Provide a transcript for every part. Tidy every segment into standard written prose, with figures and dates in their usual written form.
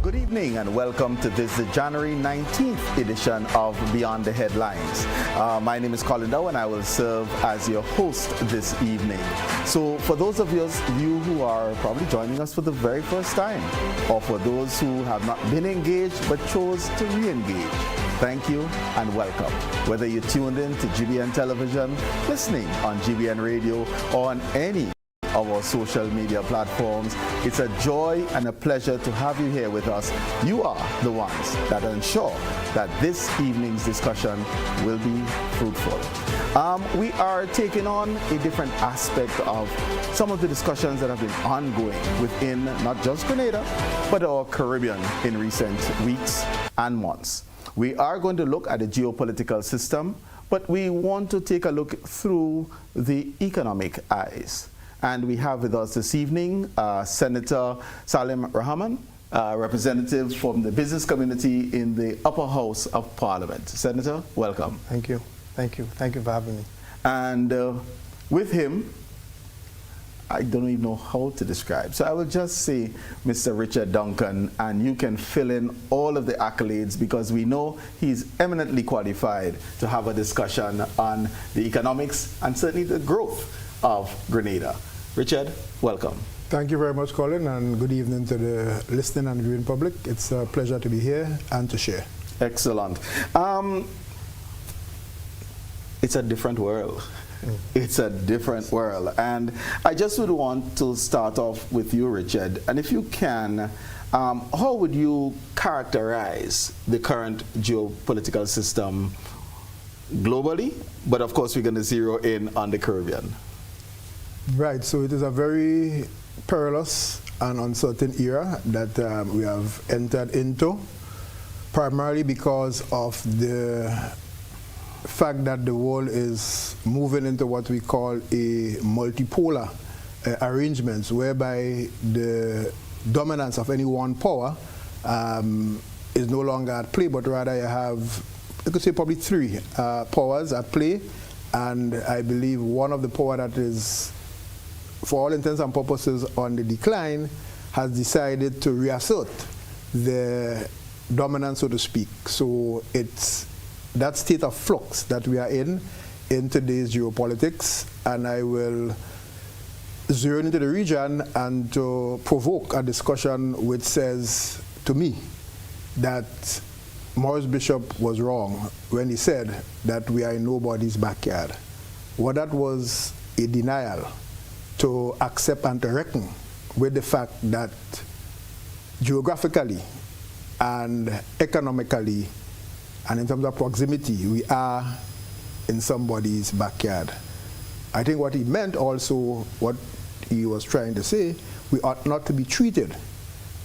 Good evening and welcome to this, the January 19th edition of Beyond the Headlines. My name is Colin Dowe and I will serve as your host this evening. So for those of you who are probably joining us for the very first time, or for those who have not been engaged but chose to re-engage, thank you and welcome. Whether you're tuned in to GBN Television, listening on GBN Radio, or on any of our social media platforms, it's a joy and a pleasure to have you here with us. You are the ones that ensure that this evening's discussion will be fruitful. We are taking on a different aspect of some of the discussions that have been ongoing within not just Grenada, but our Caribbean in recent weeks and months. We are going to look at the geopolitical system, but we want to take a look through the economic eyes. And we have with us this evening Senator Salim Rahaman, representative from the business community in the upper house of Parliament. Senator, welcome. Thank you. Thank you. Thank you for having me. And with him, I don't even know how to describe. So I will just say Mr. Richard Duncan, and you can fill in all of the accolades because we know he's eminently qualified to have a discussion on the economics and certainly the growth of Grenada. Richard, welcome. Thank you very much, Colin, and good evening to the listening and viewing public. It's a pleasure to be here and to share. Excellent. It's a different world. It's a different world. And I just would want to start off with you, Richard. And if you can, how would you characterize the current geopolitical system globally? But of course, we're going to zero in on the Caribbean. Right, so it is a very perilous and uncertain era that we have entered into, primarily because of the fact that the world is moving into what we call a multipolar arrangements, whereby the dominance of any one power is no longer at play, but rather you have, you could say, probably three powers at play. And I believe one of the power that is, for all intents and purposes, on the decline, has decided to reassert the dominance, so to speak. So it's that state of flux that we are in today's geopolitics, and I will zero into the region and to provoke a discussion which says to me that Maurice Bishop was wrong when he said that we are in nobody's backyard. Well, that was a denial to accept and to reckon with the fact that geographically and economically and in terms of proximity, we are in somebody's backyard. I think what he meant also, what he was trying to say, we ought not to be treated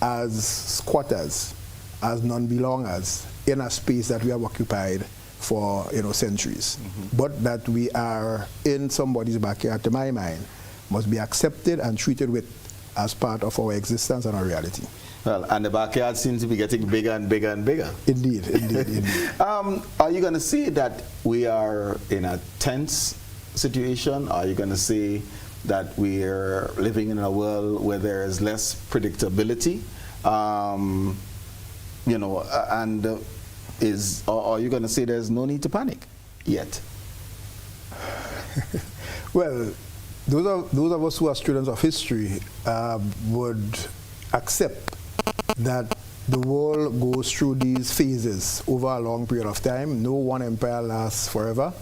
as squatters, as non-belongers in a space that we have occupied for centuries. But that we are in somebody's backyard, to my mind, must be accepted and treated with as part of our existence and our reality. Well, and the backyard seems to be getting bigger and bigger and bigger. Indeed, indeed, indeed. Are you going to say that we are in a tense situation? Are you going to say that we are living in a world where there is less predictability? Are you going to say there's no need to panic yet? Well, those of us who are students of history would accept that the world goes through these phases over a long period of time. No one empire lasts forever.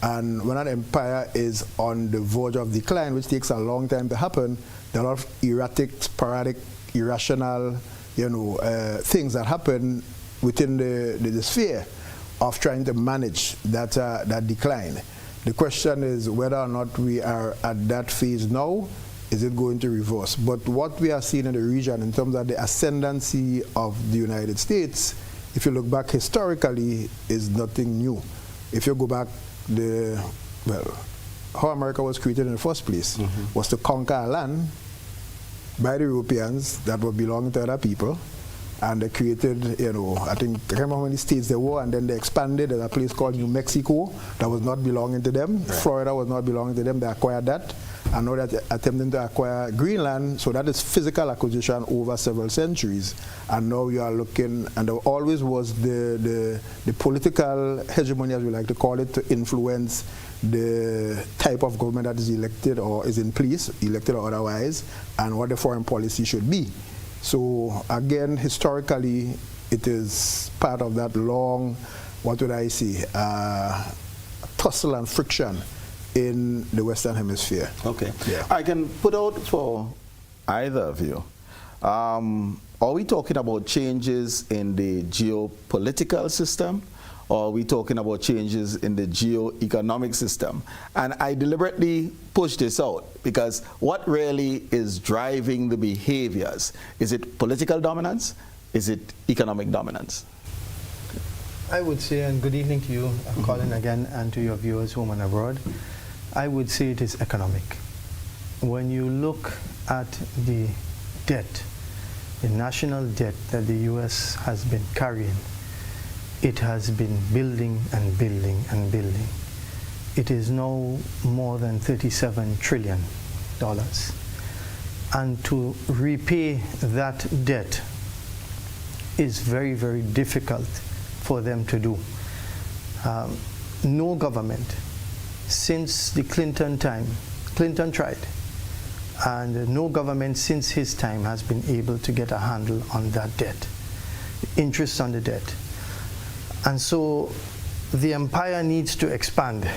And when an empire is on the verge of decline, which takes a long time to happen, there are a lot of erratic, sporadic, irrational, things that happen within the sphere of trying to manage that decline. The question is whether or not we are at that phase now. Is it going to reverse? But what we are seeing in the region in terms of the ascendancy of the United States, if you look back historically, is nothing new. If you go back, how America was created in the first place was to conquer a land by the Europeans that were belonging to other people. And they created, I can't remember how many states there were, and then they expanded. There's a place called New Mexico that was not belonging to them. Right. Florida was not belonging to them. They acquired that. and now they're attempting to acquire Greenland. So that is physical acquisition over several centuries. And now you are looking, and there always was the political hegemony, as we like to call it, to influence the type of government that is elected or is in place, elected or otherwise, and what the foreign policy should be. So again, historically, it is part of that long, what would I say, tussle and friction in the Western Hemisphere. Okay. Yeah. I can put out for either of you. Are we talking about changes in the geopolitical system, or are we talking about changes in the geo-economic system? And I deliberately push this out because what really is driving the behaviors? Is it political dominance? Is it economic dominance? I would say, and good evening to you, Colin, again, and to your viewers home and abroad. I would say it is economic. When you look at the debt, the national debt that the U.S. has been carrying, it has been building and building and building. It is now more than $37 trillion. And to repay that debt is very, very difficult for them to do. No government since the Clinton time, Clinton tried, and no government since his time has been able to get a handle on that debt, interest on the debt. And so the empire needs to expand.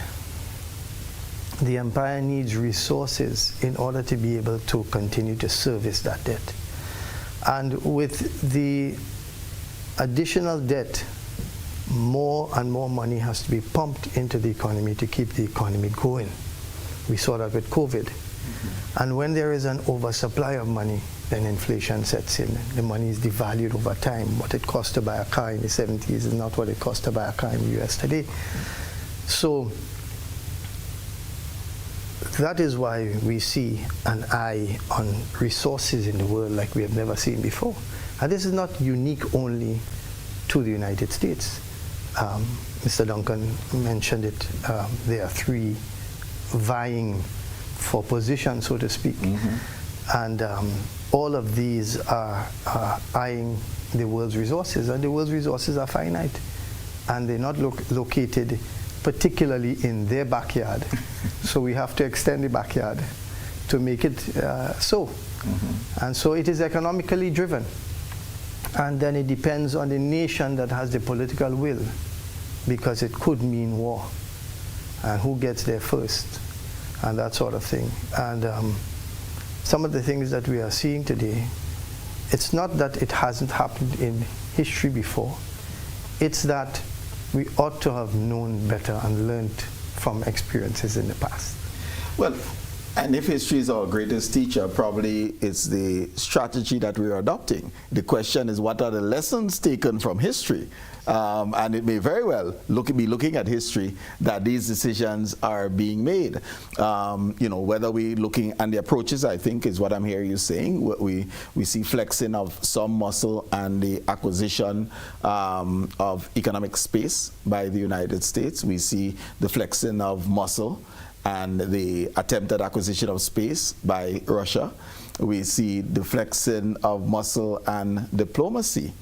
The empire needs resources in order to be able to continue to service that debt. And with the additional debt, more and more money has to be pumped into the economy to keep the economy going. We saw that with COVID. And when there is an oversupply of money, then inflation sets in. The money is devalued over time. What it cost to buy a car in the 70s is not what it cost to buy a car in the US today. So that is why we see an eye on resources in the world like we have never seen before. And this is not unique only to the United States. Mr. Duncan mentioned it. There are three vying for position, so to speak. And all of these are eyeing the world's resources, and the world's resources are finite. And they're not located particularly in their backyard. So we have to extend the backyard to make it so. And so it is economically driven. And then it depends on the nation that has the political will, because it could mean war, and who gets there first, and that sort of thing. And some of the things that we are seeing today, it's not that it hasn't happened in history before, it's that we ought to have known better and learned from experiences in the past. Well, and if history is our greatest teacher, probably it's the strategy that we're adopting. The question is, what are the lessons taken from history? And it may very well be looking at history that these decisions are being made. You know, whether we're looking, and the approaches, I think, is what I'm hearing you saying. We see flexing of some muscle and the acquisition of economic space by the United States. We see the flexing of muscle and the attempted acquisition of space by Russia. We see the flexing of muscle and diplomacy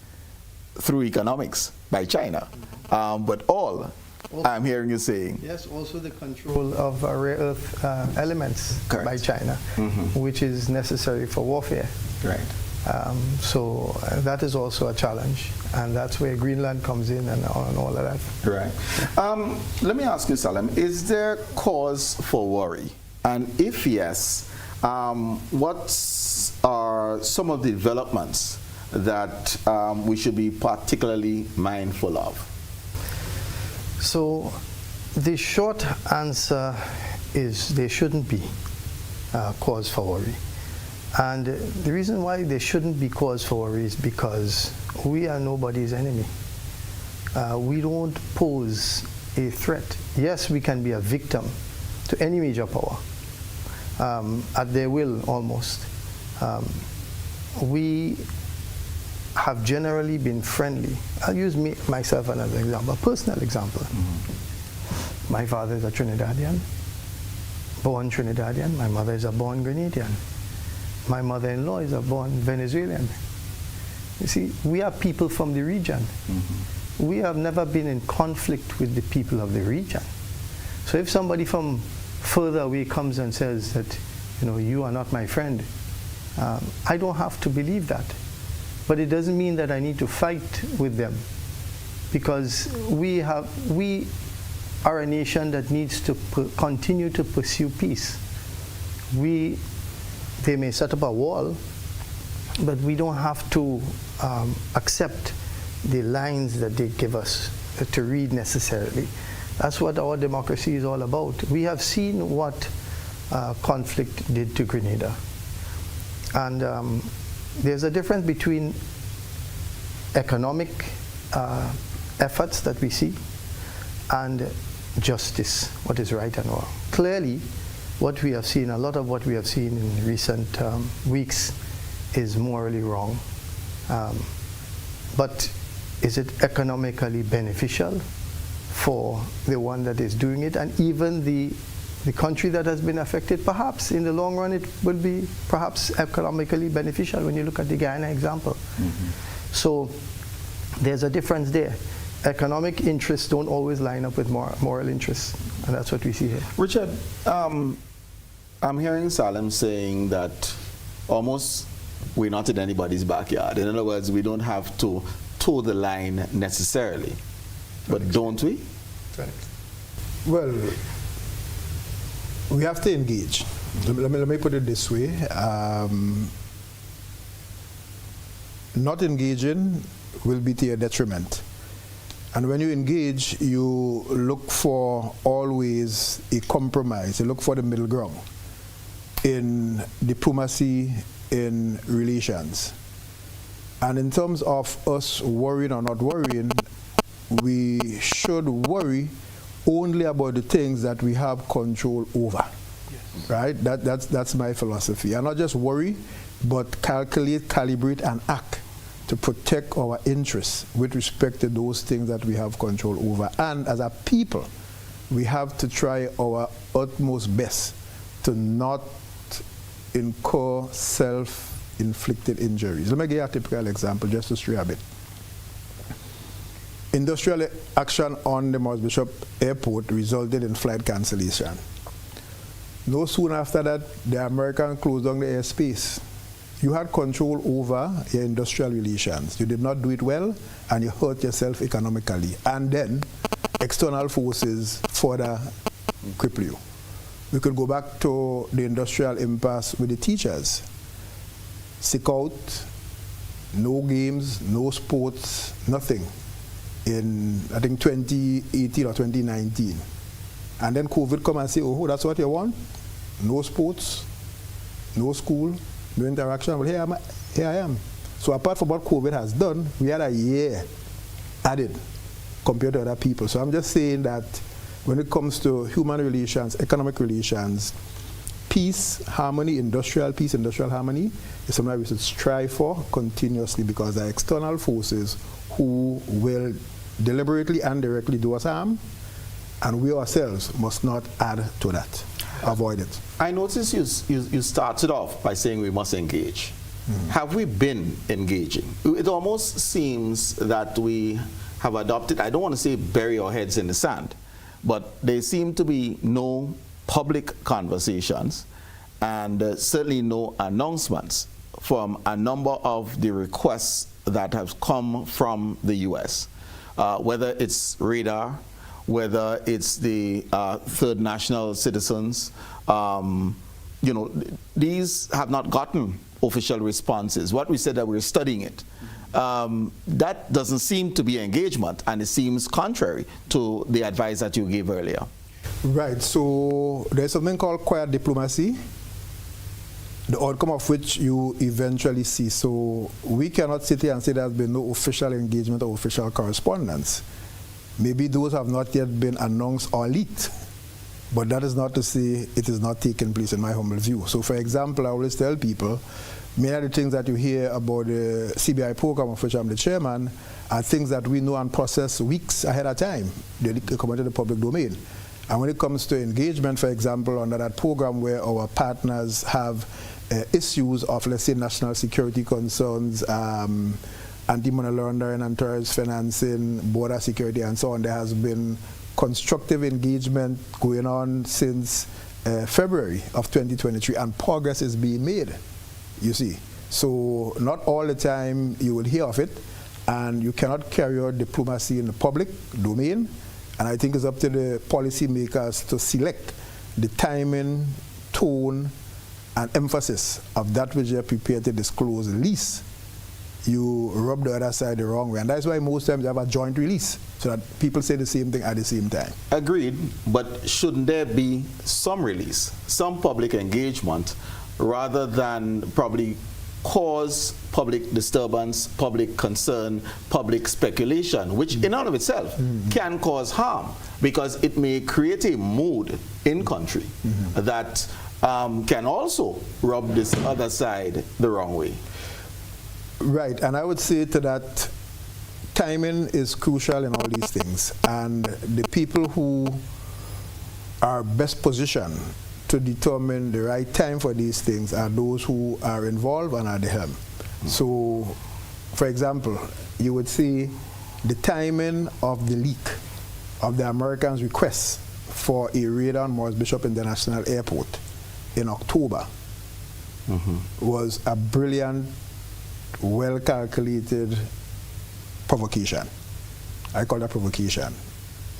through economics by China. But all, I'm hearing you saying. Yes, also the control of rare earth elements Correct. by China, which is necessary for warfare. Right. So that is also a challenge, and that's where Greenland comes in and all of that. Right. Let me ask you, Salim, is there cause for worry? And if yes, what are some of the developments that we should be particularly mindful of? So the short answer is there shouldn't be cause for worry. And the reason why there shouldn't be cause for worry is because we are nobody's enemy. We don't pose a threat. Yes, we can be a victim to any major power, at their will almost. We have generally been friendly. I'll use myself as an example, a personal example. My father is a Trinidadian, born Trinidadian. My mother is a born Grenadian. My mother-in-law is a born Venezuelan. You see, we are people from the region. Mm-hmm. We have never been in conflict with the people of the region. So if somebody from further away comes and says that, you are not my friend, I don't have to believe that. But it doesn't mean that I need to fight with them, because we are a nation that needs to continue to pursue peace. They may set up a wall, but we don't have to accept the lines that they give us to read necessarily. That's what our democracy is all about. We have seen what conflict did to Grenada. And there's a difference between economic efforts that we see and justice, what is right and wrong. Clearly, what we have seen, a lot of what we have seen in recent weeks is morally wrong. But is it economically beneficial for the one that is doing it, and even the country that has been affected? Perhaps in the long run it will be perhaps economically beneficial when you look at the Guyana example. Mm-hmm. So there's a difference there. Economic interests don't always line up with moral interests, and that's what we see here. Richard, I'm hearing Salim saying that almost we're not in anybody's backyard. In other words, we don't have to toe the line necessarily. But don't we? Well, we have to engage. Let me put it this way. Not engaging will be to your detriment. And when you engage, you look for always a compromise. You look for the middle ground in diplomacy, in relations. And in terms of us worrying or not worrying, we should worry only about the things that we have control over. Yes. Right? That's my philosophy. And not just worry, but calculate, calibrate, and act to protect our interests with respect to those things that we have control over. And as a people, we have to try our utmost best to not incur self-inflicted injuries. Let me give you a typical example just to stray a bit. Industrial action on the Morris Bishop Airport resulted in flight cancellation. No soon after that, the American closed down the airspace. You had control over your industrial relations. You did not do it well, and you hurt yourself economically. And then external forces further cripple you. We could go back to the industrial impasse with the teachers. Sick out, no games, no sports, nothing in, I think, 2018 or 2019. And then COVID come and say, oh, that's what you want? No sports, no school, no interaction. Well, here I am. So apart from what COVID has done, we had a year added compared to other people. So I'm just saying that when it comes to human relations, economic relations, peace, harmony, industrial peace, industrial harmony is something we should strive for continuously, because there are external forces who will deliberately and directly do us harm, and we ourselves must not add to that. Avoid it. I noticed you started off by saying we must engage. Mm-hmm. Have we been engaging? It almost seems that we have adopted, I don't want to say bury our heads in the sand, but there seem to be no public conversations and certainly no announcements from a number of the requests that have come from the U.S., whether it's radar, whether it's the third national citizens. These have not gotten official responses. What we said that we're studying it, that doesn't seem to be engagement, and it seems contrary to the advice that you gave earlier. Right, so there's something called quiet diplomacy, the outcome of which you eventually see. So we cannot sit here and say there's been no official engagement or official correspondence. Maybe those have not yet been announced or leaked, but that is not to say it is not taking place in my humble view. So for example, I always tell people, many of the things that you hear about the CBI program, of which I'm the chairman, are things that we know and process weeks ahead of time. They come into the public domain. And when it comes to engagement, for example, under that program where our partners have issues of, let's say, national security concerns, anti-money laundering and terrorist financing, border security, and so on, there has been constructive engagement going on since February of 2023, and progress is being made, you see. So not all the time you will hear of it, and you cannot carry out diplomacy in the public domain. And I think it's up to the policymakers to select the timing, tone, and emphasis of that which they are prepared to disclose. Least you rub the other side the wrong way. And that's why most times you have a joint release, so that people say the same thing at the same time. Agreed, but shouldn't there be some release, some public engagement, rather than probably cause public disturbance, public concern, public speculation, which in and of itself can cause harm, because it may create a mood in country that can also rub this other side the wrong way. Right, and I would say to that, timing is crucial in all these things, and the people who are best positioned to determine the right time for these things are those who are involved and are the helm. So, for example, you would see the timing of the leak of the Americans' request for a raid on Morris Bishop International Airport in October was a brilliant, well-calculated provocation. I call that provocation.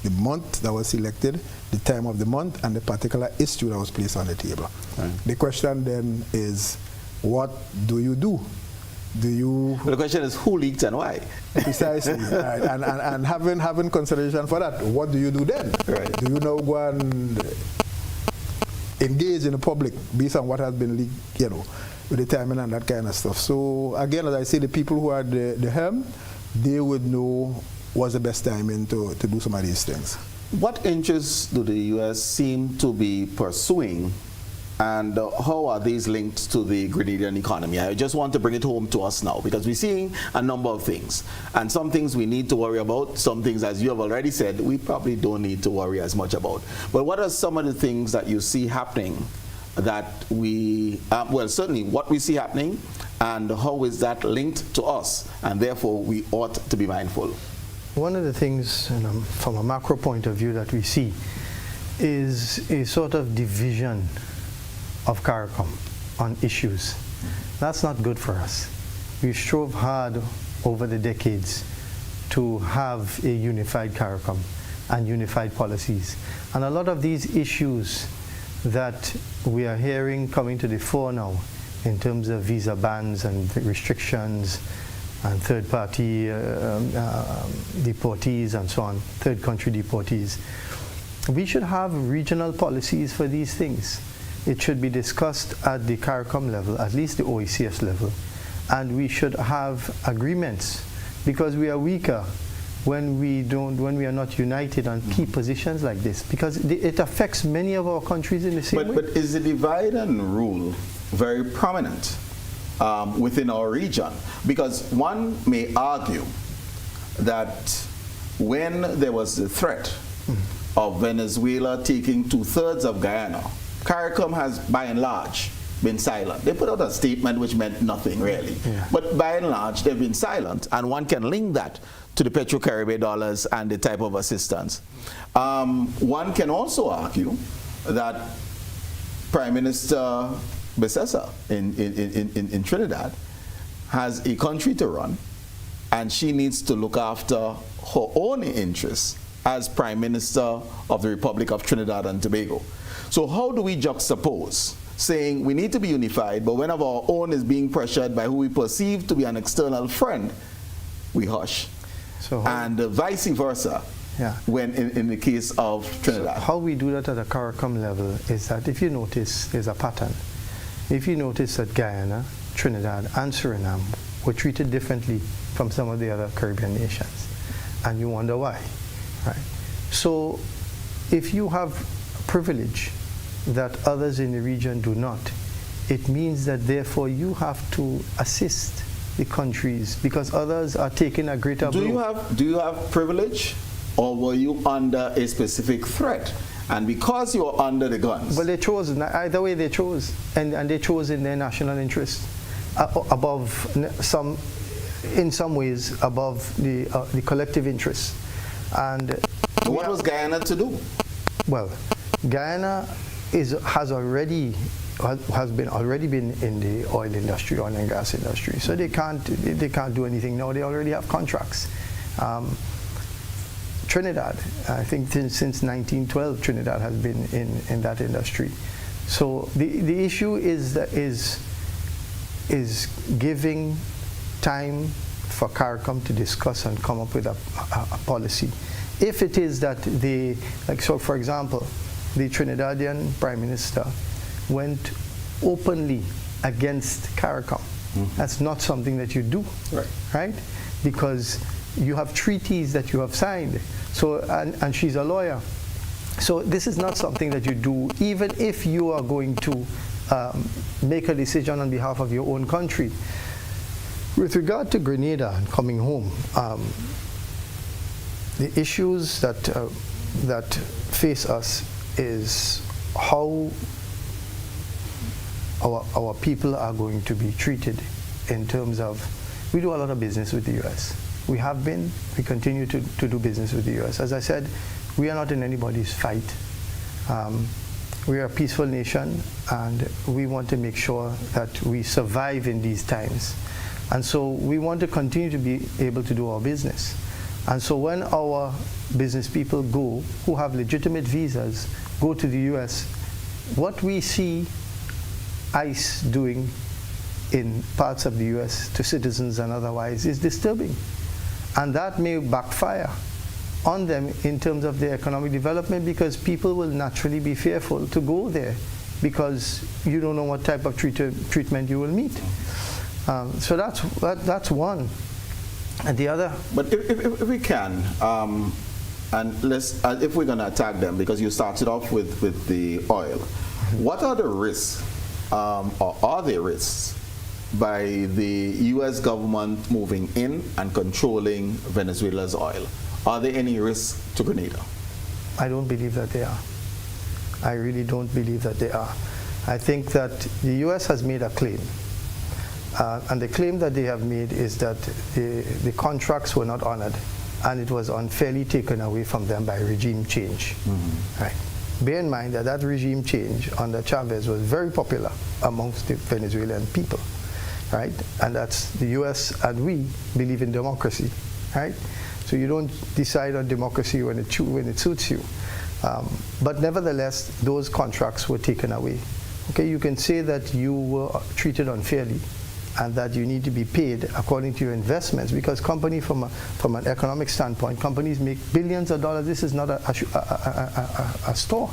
The month that was selected, the time of the month, and the particular issue that was placed on the table. Right. The question then is, what do you do? Do you... Well, the question is, who leaked and why? Precisely. Right. And having consideration for that, what do you do then? Right. Do you now go and engage in the public based on what has been leaked, you know, with the timing and that kind of stuff? So again, as I say, the people who are the helm, they would know what's the best timing to do some of these things. What interests do the U.S. seem to be pursuing, and how are these linked to the Grenadian economy? I just want to bring it home to us now, because we're seeing a number of things, and some things we need to worry about, some things, as you have already said, we probably don't need to worry as much about. But what are some of the things that you see happening that we, well, certainly what we see happening, and how is that linked to us, and therefore we ought to be mindful? One of the things, from a macro point of view, that we see is a sort of division of CARICOM on issues. That's not good for us. We strove hard over the decades to have a unified CARICOM and unified policies. And a lot of these issues that we are hearing coming to the fore now, in terms of visa bans and restrictions, and third-party deportees and so on, third-country deportees. We should have regional policies for these things. It should be discussed at the CARICOM level, at least the OECS level, and we should have agreements, because we are weaker when we are not united on key positions like this, because it affects many of our countries in the same way. But is the divide and rule very prominent within our region? Because one may argue that when there was the threat of Venezuela taking 2/3 of Guyana, CARICOM has by and large been silent. They put out a statement which meant nothing really, but by and large they've been silent, and one can link that to the Petro-Caribbean dollars and the type of assistance. One can also argue that Prime Minister Besessa in Trinidad has a country to run, and she needs to look after her own interests as Prime Minister of the Republic of Trinidad and Tobago. So how do we juxtapose saying we need to be unified, but when our own is being pressured by who we perceive to be an external friend, we hush? So and vice versa, when in the case of Trinidad. So how we do that at a CARICOM level is that, if you notice, there's a pattern. If you notice that Guyana, Trinidad, and Suriname were treated differently from some of the other Caribbean nations, and you wonder why, right? So if you have privilege that others in the region do not, it means that therefore you have to assist the countries because others are taking a greater blow. Do you have privilege, or were you under a specific threat? And because you're under the guns. Well, they chose, either way they chose, and they chose in their national interest, above in some ways, above the collective interest. And what was Guyana to do? Well, Guyana has already been in the oil industry, oil and gas industry. So they can't do anything now. They already have contracts. Trinidad, I think since 1912, Trinidad has been in that industry. So the issue is giving time for CARICOM to discuss and come up with a policy. If it is that so for example, the Trinidadian Prime Minister went openly against CARICOM. That's not something that you do, right? Because you have treaties that you have signed. So, and she's a lawyer. So this is not something that you do, even if you are going to make a decision on behalf of your own country. With regard to Grenada and coming home, the issues that face us is how our people are going to be treated in terms of, we do a lot of business with the U.S. We have been, we continue to do business with the U.S. As I said, we are not in anybody's fight. We are a peaceful nation, and we want to make sure that we survive in these times. And so we want to continue to be able to do our business. And so when our business people go, who have legitimate visas, go to the U.S., what we see ICE doing in parts of the U.S. to citizens and otherwise is disturbing. And that may backfire on them in terms of their economic development, because people will naturally be fearful to go there because you don't know what type of treatment you will meet. So that's one. And the other... But if we can, and let's, if we're going to attack them, because you started off with the oil, what are the risks, or are there risks, by the U.S. government moving in and controlling Venezuela's oil? Are there any risks to Grenada? I don't believe that they are. I really don't believe that they are. I think that the U.S. has made a claim. And the claim that they have made is that the contracts were not honored, and it was unfairly taken away from them by regime change. Right. Bear in mind that regime change under Chavez was very popular amongst the Venezuelan people. Right? And that's the U.S. and we believe in democracy. Right? So you don't decide on democracy when it suits you. But nevertheless, those contracts were taken away. Okay, you can say that you were treated unfairly and that you need to be paid according to your investments, because company, from an economic standpoint, companies make billions of dollars. This is not a store.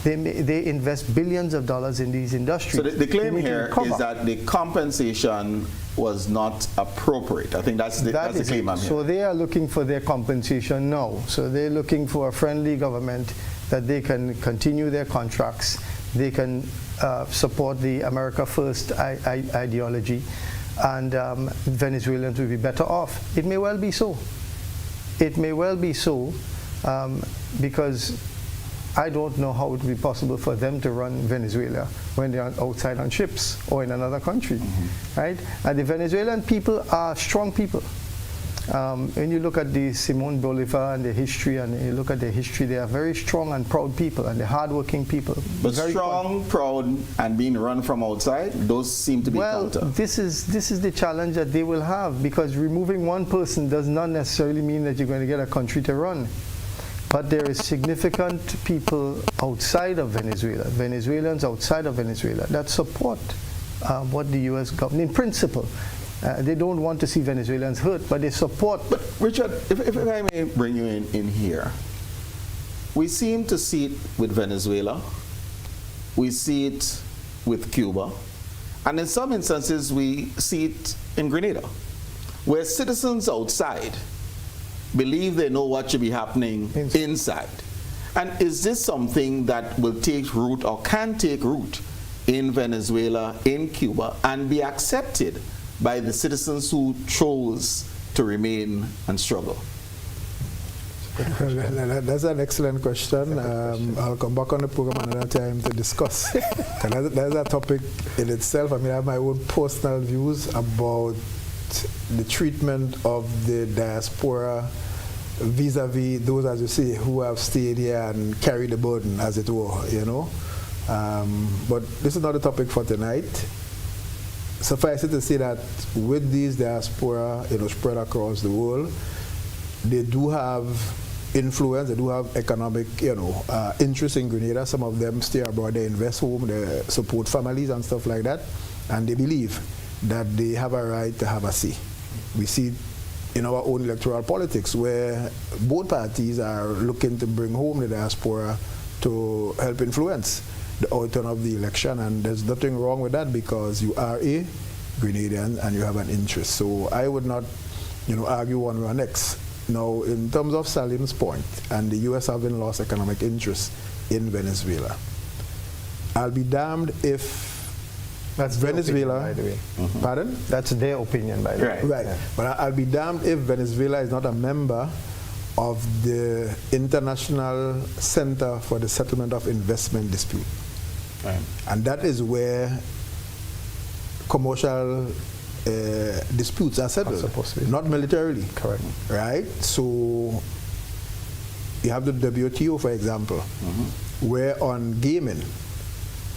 They invest billions of dollars in these industries. So the claim here is that the compensation was not appropriate. I think that's the claim I'm hearing. So they are looking for their compensation now. So they're looking for a friendly government that they can continue their contracts. They can support the America First ideology, and Venezuelans will be better off. It may well be so. It may well be so, because I don't know how it would be possible for them to run Venezuela when they are outside on ships or in another country, right? And the Venezuelan people are strong people. When you look at the Simon Bolivar and the history, and you look at their history, they are very strong and proud people, and they're hardworking people. But strong, proud, and being run from outside, those seem to be counter. Well, this is the challenge that they will have, because removing one person does not necessarily mean that you're going to get a country to run. But there is significant people outside of Venezuela, Venezuelans outside of Venezuela, that support what the U.S. government, in principle. They don't want to see Venezuelans hurt, but they support. But Richard, if I may bring you in here, we seem to see it with Venezuela, we see it with Cuba, and in some instances we see it in Grenada, where citizens outside believe they know what should be happening inside. And is this something that will take root or can take root in Venezuela, in Cuba, and be accepted by the citizens who chose to remain and struggle? That's an excellent question. I'll come back on the program another time to discuss. That's a topic in itself. I mean, I have my own personal views about the treatment of the diaspora vis-a-vis those, as you say, who have stayed here and carried the burden, as it were, you know. But this is not a topic for tonight. Suffice it to say that with these diaspora, you know, spread across the world, they do have influence, they do have economic, you know, interest in Grenada. Some of them stay abroad, they invest home, they support families and stuff like that, and they believe that they have a right to have a say. We see in our own electoral politics where both parties are looking to bring home the diaspora to help influence the outcome of the election, and there's nothing wrong with that because you are a Grenadian and you have an interest. So I would not, you know, argue one way or next. Now, in terms of Salim's point and the U.S. having lost economic interest in Venezuela, I'll be damned if that's Venezuela, opinion, by the way. Mm-hmm. Pardon? That's their opinion, by the way. Right. Yeah. But I'll be damned if Venezuela is not a member of the International Center for the Settlement of Investment Dispute. Right. And that is where commercial disputes are settled, supposed to be. not militarily. Correct. Right? So you have the WTO, for example, where on gaming,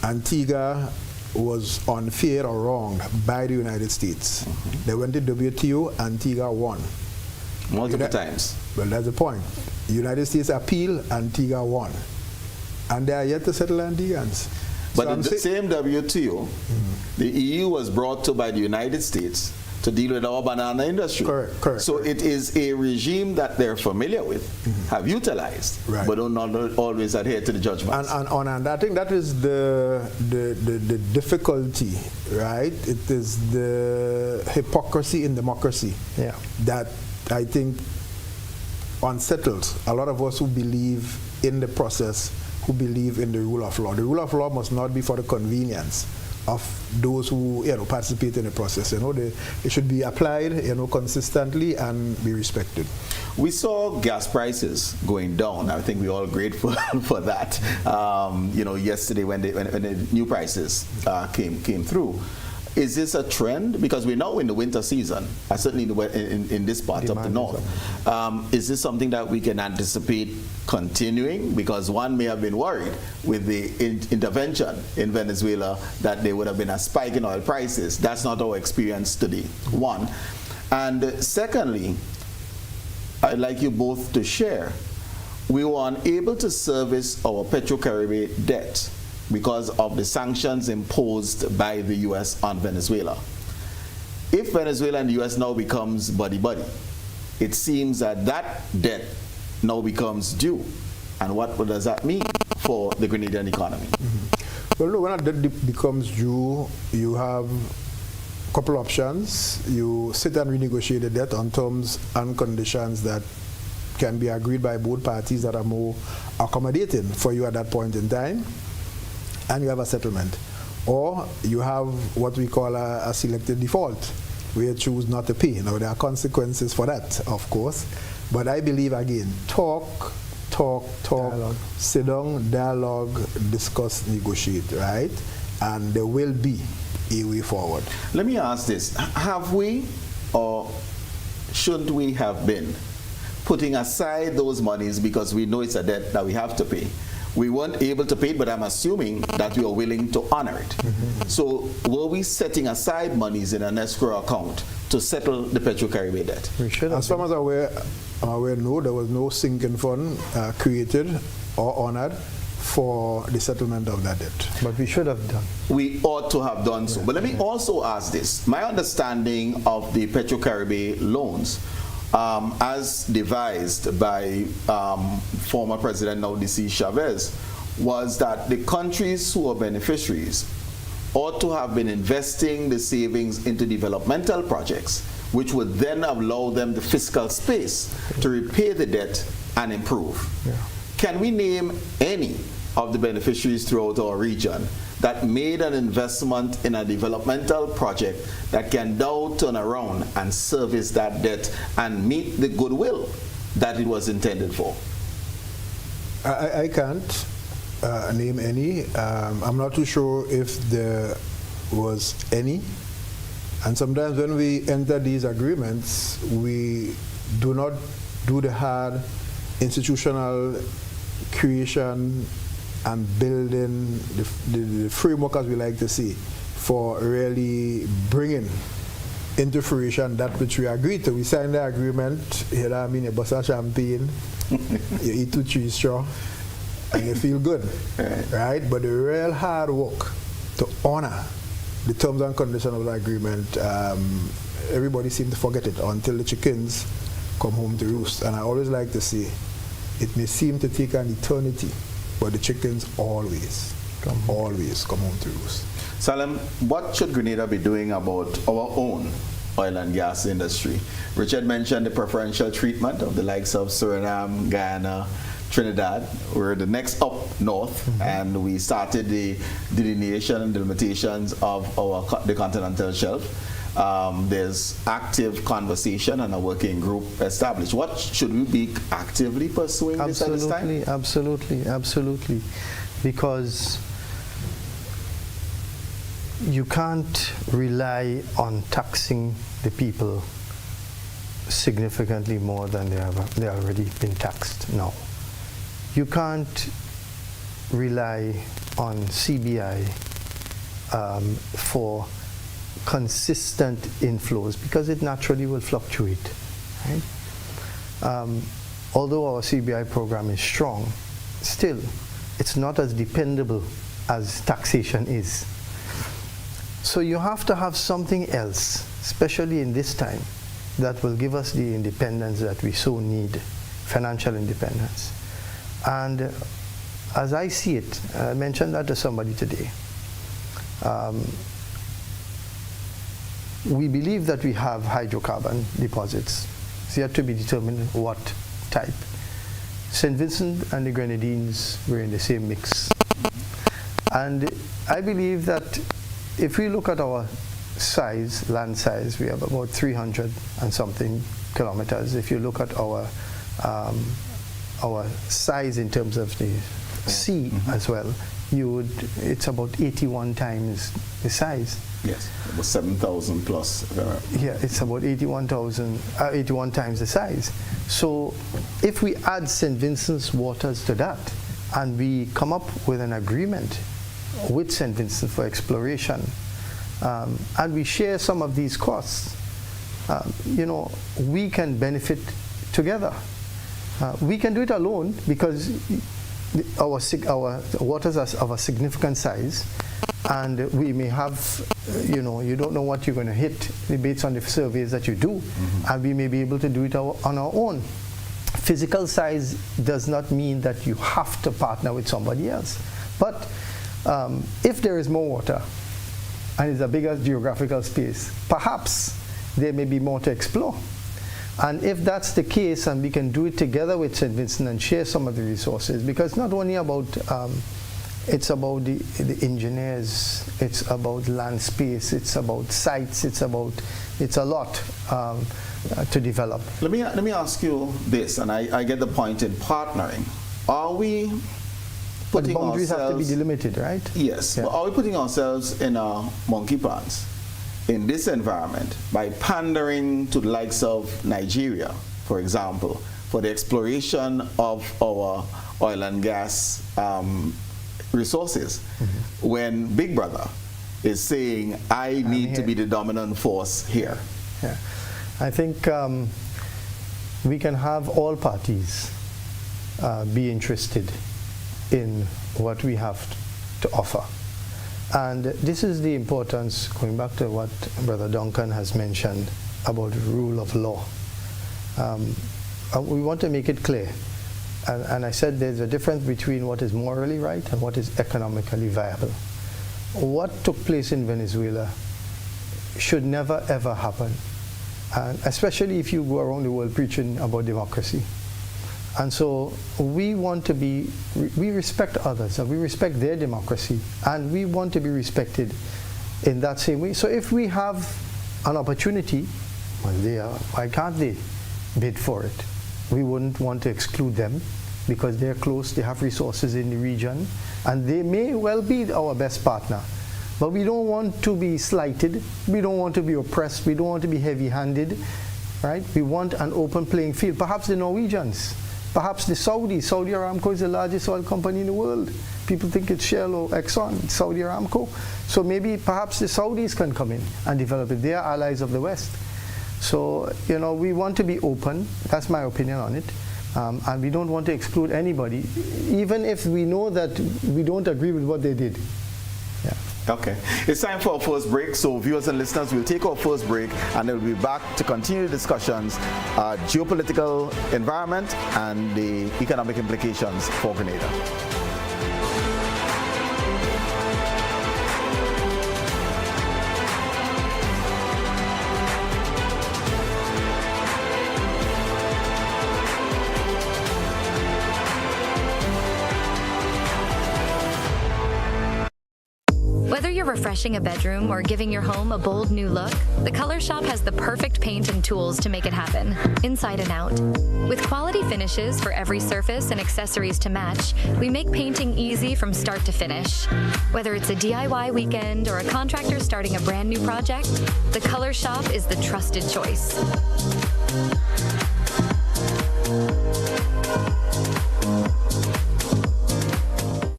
Antigua was unfair or wronged by the United States. They went to WTO, Antigua won. Multiple times. Well, that's the point. The United States appealed, Antigua won. And they are yet to settle Antiguans. But So in the same WTO, the EU was brought to by the United States to deal with our banana industry. Correct. So it is a regime that they're familiar with, have utilized, Right. but do not always adhere to the judgments. And I think that is the difficulty, right? It is the hypocrisy in democracy that I think unsettles a lot of us who believe in the process, who believe in the rule of law. The rule of law must not be for the convenience of those who, you know, participate in the process. You know, they should be applied, you know, consistently and be respected. We saw gas prices going down. I think we're all grateful for that. You know, yesterday when the new prices came through. Is this a trend? Because we're now in the winter season, certainly in this part of the north. Is this something that we can anticipate continuing? Because one may have been worried with the intervention in Venezuela that there would have been a spike in oil prices. That's not our experience today, one. And secondly, I'd like you both to share, we were unable to service our Petrocaribbean debt because of the sanctions imposed by the U.S. on Venezuela. If Venezuela and the U.S. now becomes buddy-buddy, it seems that that debt now becomes due. And what does that mean for the Grenadian economy? Well, look, when a debt becomes due, you have a couple options. You sit and renegotiate the debt on terms and conditions that can be agreed by both parties that are more accommodating for you at that point in time, and you have a settlement. Or you have what we call a selected default, where you choose not to pay. Now, there are consequences for that, of course, but I believe, again, talk, dialogue. Sit down, dialogue, discuss, negotiate, right? And there will be a way forward. Let me ask this. Have we, or shouldn't we have been, putting aside those monies because we know it's a debt that we have to pay? We weren't able to pay it, but I'm assuming that we are willing to honor it. So were we setting aside monies in an escrow account to settle the Petrocaribbean debt? We should have. As far as I'm aware, no, there was no sinking fund created or honored for the settlement of that debt. But we should have done. We ought to have done so. But let me also ask this. My understanding of the Petrocaribbean loans, as devised by former President, now deceased Chavez, was that the countries who are beneficiaries ought to have been investing the savings into developmental projects, which would then allow them the fiscal space to repay the debt and improve. Can we name any of the beneficiaries throughout our region that made an investment in a developmental project that can now turn around and service that debt and meet the goodwill that it was intended for? I can't name any. I'm not too sure if there was any. And sometimes when we enter these agreements, we do not do the hard institutional creation and building the framework, as we like to see, for really bringing into fruition that which we agreed to. We signed the agreement, you know what I mean, you bust a champagne, you eat 2 cheese straw, and you feel good, right? But the real hard work to honor the terms and conditions of the agreement, everybody seems to forget it until the chickens come home to roost. And I always like to say, it may seem to take an eternity, but the chickens always come home to roost. Salim, what should Grenada be doing about our own oil and gas industry? Richard mentioned the preferential treatment of the likes of Suriname, Guyana, Trinidad. We're the next up north, and we started the delineation and delimitations of the continental shelf. There's active conversation and a working group established. What should we be actively pursuing this at this time? Absolutely. Because you can't rely on taxing the people significantly more than they already been taxed now. You can't rely on CBI for consistent inflows because it naturally will fluctuate. Right? Although our CBI program is strong, still it's not as dependable as taxation is. So you have to have something else, especially in this time, that will give us the independence that we so need, financial independence. And as I see it, I mentioned that to somebody today, we believe that we have hydrocarbon deposits. It's yet to be determined what type. St. Vincent and the Grenadines were in the same mix. And I believe that if we look at our size, land size, we have about 300 and something kilometers. If you look at our size in terms of the sea as well, it's about 81 times the size. Yes, it was 7,000 plus. Yeah, it's about 81 times the size. So if we add St. Vincent's waters to that, and we come up with an agreement with St. Vincent for exploration, and we share some of these costs, we can benefit together. We can do it alone because our waters are of a significant size, and we may have, you don't know what you're going to hit based on the surveys that you do, and we may be able to do it on our own. Physical size does not mean that you have to partner with somebody else. But if there is more water and it's a bigger geographical space, perhaps there may be more to explore. And if that's the case, and we can do it together with St. Vincent and share some of the resources, because it's not only about, it's about the engineers, it's about land space, it's about sites, it's a lot to develop. Let me ask you this, and I get the point in partnering. Are we putting but boundaries ourselves, have to be delimited, right? Yes, yeah. But are we putting ourselves in a monkey pants in this environment by pandering to the likes of Nigeria, for example, for the exploration of our oil and gas resources, when Big Brother is saying, I need to be the dominant force here? Yeah. I think we can have all parties be interested in what we have to offer. And this is the importance, going back to what Brother Duncan has mentioned about the rule of law. We want to make it clear. And I said there's a difference between what is morally right and what is economically viable. What took place in Venezuela should never ever happen, and especially if you go around the world preaching about democracy. And so we want to be, we respect others, and we respect their democracy, and we want to be respected in that same way. So if we have an opportunity, well, why can't they bid for it? we wouldn't want to exclude them because they're close, they have resources in the region, and they may well be our best partner. But we don't want to be slighted, we don't want to be oppressed, we don't want to be heavy-handed, right? We want an open playing field. Perhaps the Norwegians, perhaps the Saudis. Saudi Aramco is the largest oil company in the world. People think it's Shell or Exxon, it's Saudi Aramco. So maybe perhaps the Saudis can come in and develop it. They are allies of the West. So, you know, we want to be open. That's my opinion on it. And we don't want to exclude anybody, even if we know that we don't agree with what they did. Yeah. Okay, it's time for our first break. So viewers and listeners, we'll take our first break and then we'll be back to continue the discussions, geopolitical environment and the economic implications for Grenada. Whether you're refreshing a bedroom or giving your home a bold new look, the Color Shop has the perfect paint and tools to make it happen, inside and out. With quality finishes for every surface and accessories to match, we make painting easy from start to finish. Whether it's a DIY weekend or a contractor starting a brand new project, the Color Shop is the trusted choice.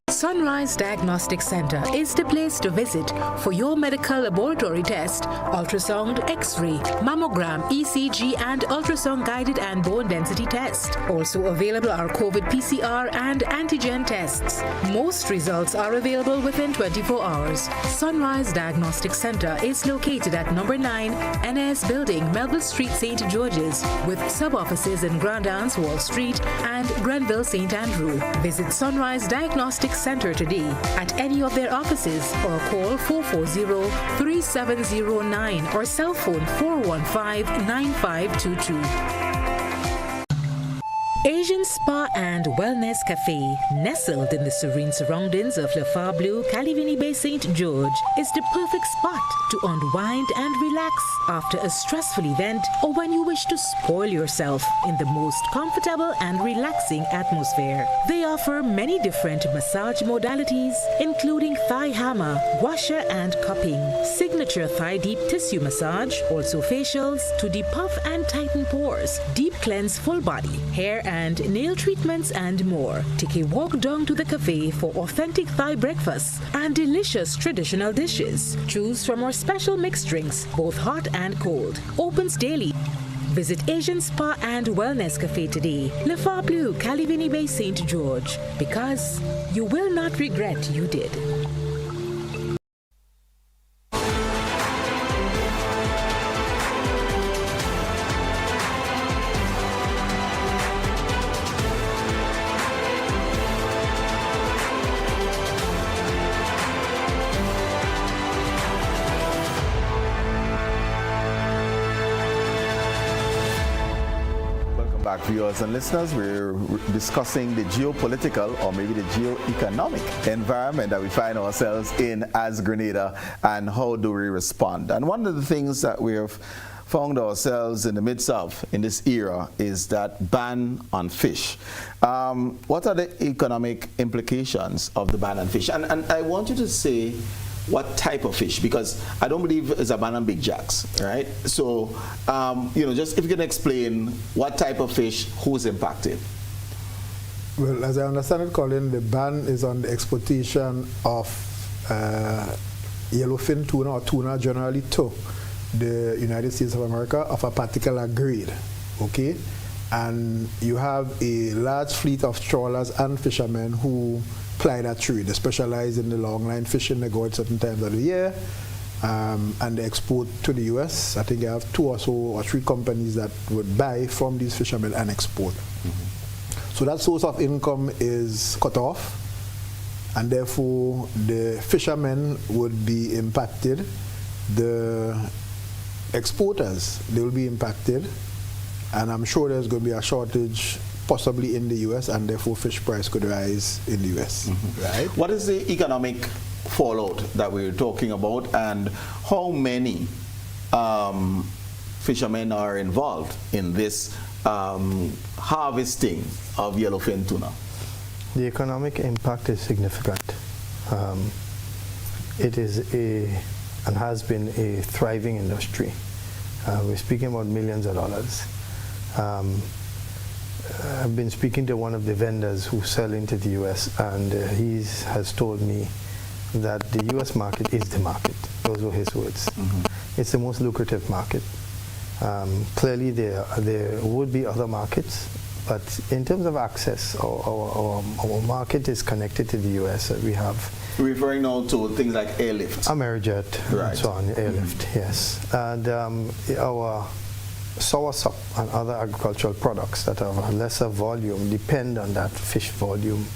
Sunrise Diagnostic Center is the place to visit for your medical laboratory test, ultrasound, X-ray, mammogram, ECG, and ultrasound guided and bone density test. Also available are COVID PCR and antigen tests. Most results are available within 24 hours. Sunrise Diagnostic Center is located at number 9 NS Building, Melville Street, St. George's, with sub-offices in Grand Anse, Wall Street, and Grenville, St. Andrew. Visit Sunrise Diagnostic Center today at any of their offices or call 440-3709 or cell phone 415-9522. Asian Spa and Wellness Cafe, nestled in the serene surroundings of Le Phare Bleu, Calivini Bay, St. George, is the perfect spot to unwind and relax after a stressful event or when you wish to spoil yourself in the most comfortable and relaxing atmosphere. They offer many different massage modalities, including thigh hammer, washer and cupping, signature thigh deep tissue massage, also facials to depuff and tighten pores, deep cleanse full body, hair and nail treatments and more. Take a walk down to the cafe for authentic Thai breakfasts and delicious traditional dishes. Choose from our special mixed drinks, both hot and cold. Opens daily. Visit Asian Spa and Wellness Cafe today, Le Phare Bleu, Calivini Bay, St. George, because you will not regret you did. Viewers and listeners, we're discussing the geopolitical or maybe the geo-economic environment that we find ourselves in as Grenada and how do we respond. And one of the things that we have found ourselves in the midst of in this era is that ban on fish. What are the economic implications of the ban on fish? And I want you to say what type of fish, because I don't believe it's a ban on big jacks, right? So, just if you can explain what type of fish, who's impacted? Well, as I understand it, Colin, the ban is on the exportation of yellowfin tuna or tuna generally to the United States of America of a particular grade, okay? And you have a large fleet of trawlers and fishermen who ply that trade. They specialize in the long line fishing. They go at certain times of the year and they export to the US. I think I have 2 or so or 3 companies that would buy from these fishermen and export. So that source of income is cut off, and therefore the fishermen would be impacted. The exporters, they will be impacted, and I'm sure there's going to be a shortage possibly in the US, and therefore fish price could rise in the US. Right? What is the economic fallout that we're talking about, and how many fishermen are involved in this harvesting of yellowfin tuna? The economic impact is significant. It is and has been a thriving industry. We're speaking about millions of dollars. I've been speaking to one of the vendors who sell into the U.S., and he has told me that the U.S. market is the market. Those were his words. It's the most lucrative market. Clearly, there would be other markets, but in terms of access, our market is connected to the U.S. We have. Referring now to things like airlift. Amerijet, right. and so on, airlift, yes. And our soursop and other agricultural products that have a lesser volume depend on that fish volume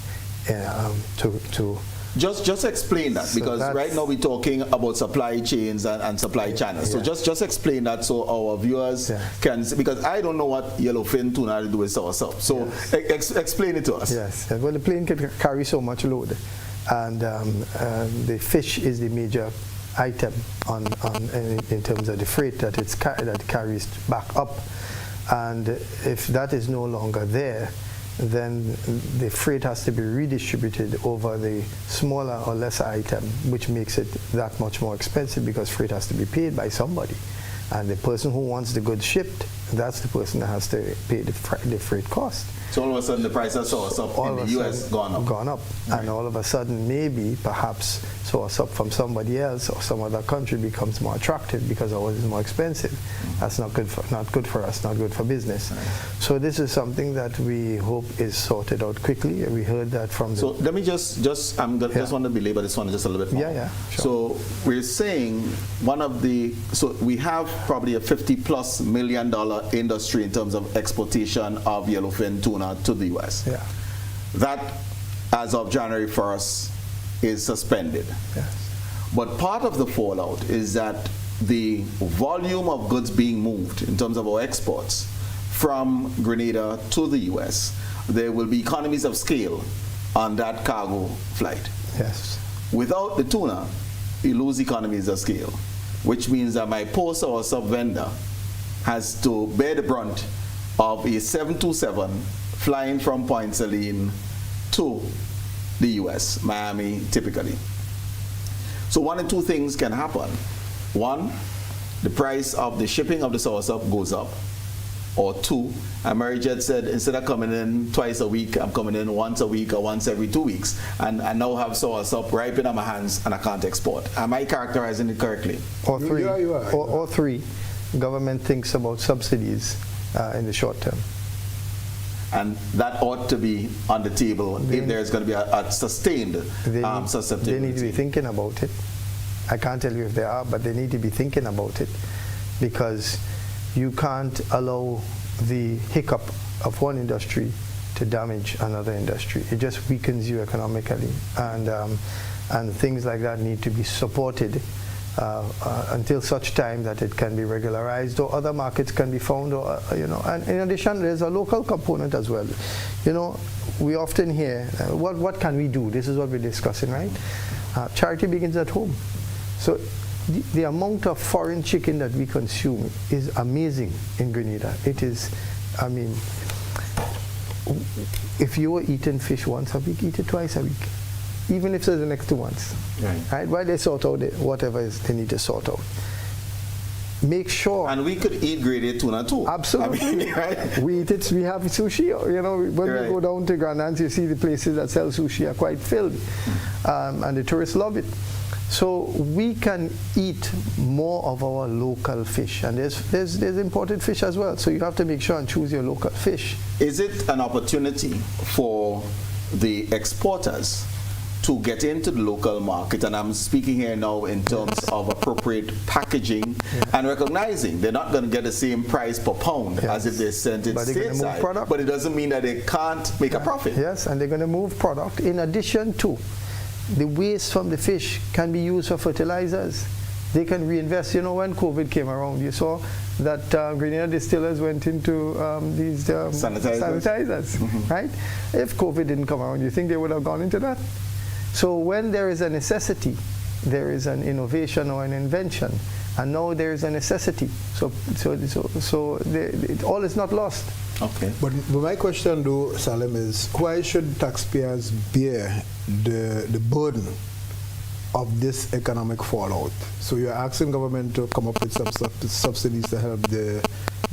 to Just explain that, because right now we're talking about supply chains and supply channels. So just explain that so our viewers can see, because I don't know what yellowfin tuna has to do with soursop. So explain it to us. Yes. Well, the plane can carry so much load, and the fish is the major item in terms of the freight that it carries back up. And if that is no longer there, then the freight has to be redistributed over the smaller or lesser item, which makes it that much more expensive, because freight has to be paid by somebody. And the person who wants the goods shipped, that's the person that has to pay the freight cost. So all of a sudden the price of soursop in the U.S. gone up. Right. And all of a sudden, maybe, perhaps, soursop from somebody else or some other country becomes more attractive because ours is more expensive. That's not good for us, not good for business. Right. So this is something that we hope is sorted out quickly. We heard that from So let me just want to belabor this one just a little bit more. Yeah, sure. So we're saying so we have probably a $50+ million industry in terms of exportation of yellowfin tuna to the U.S. Yeah. That, as of January 1st, is suspended. Yes. But part of the fallout is that the volume of goods being moved in terms of our exports from Grenada to the U.S., there will be economies of scale on that cargo flight. Yes. Without the tuna, you lose economies of scale, which means that my post or sub-vendor has to bear the brunt of a 727 flying from Point Saline to the U.S., Miami typically. So one of two things can happen. One, the price of the shipping of the soursop goes up. Or two, Amerijet said, instead of coming in twice a week, I'm coming in once a week or once every 2 weeks, and I now have soursop ripe in my hands and I can't export. Am I characterizing it correctly? Or three. Yeah, you are. Or three. Government thinks about subsidies in the short term. And that ought to be on the table if there's going to be a sustained susceptibility. They need to be thinking about it. I can't tell you if they are, but they need to be thinking about it, because you can't allow the hiccup of one industry to damage another industry. It just weakens you economically, and things like that need to be supported until such time that it can be regularized or other markets can be found, or And in addition, there's a local component as well. We often hear, what can we do? This is what we're discussing, right? Charity begins at home. So the amount of foreign chicken that we consume is amazing in Grenada. It is, if you were eating fish once a week, eat it twice a week, even if it's the next 2 months. Right? While they sort out whatever they need to sort out. Make sure. And we could eat graded tuna too. Absolutely. Right? We eat it. We have sushi. When we go down to Grand, you see the places that sell sushi are quite filled, and the tourists love it. So we can eat more of our local fish, and there's imported fish as well. So you have to make sure and choose your local fish. Is it an opportunity for the exporters to get into the local market? And I'm speaking here now in terms of appropriate packaging and recognizing they're not going to get the same price per pound as if they sent it stateside. But it doesn't mean that they can't make a profit. Yes, and they're going to move product. In addition to the waste from the fish can be used for fertilizers. They can reinvest. When COVID came around, you saw that Grenada distillers went into these sanitizers, right? If COVID didn't come around, you think they would have gone into that? So when there is a necessity, there is an innovation or an invention, and now there is a necessity. So all is not lost. Okay. But my question, though, Salim, is why should taxpayers bear the burden of this economic fallout? So you're asking government to come up with some subsidies to help the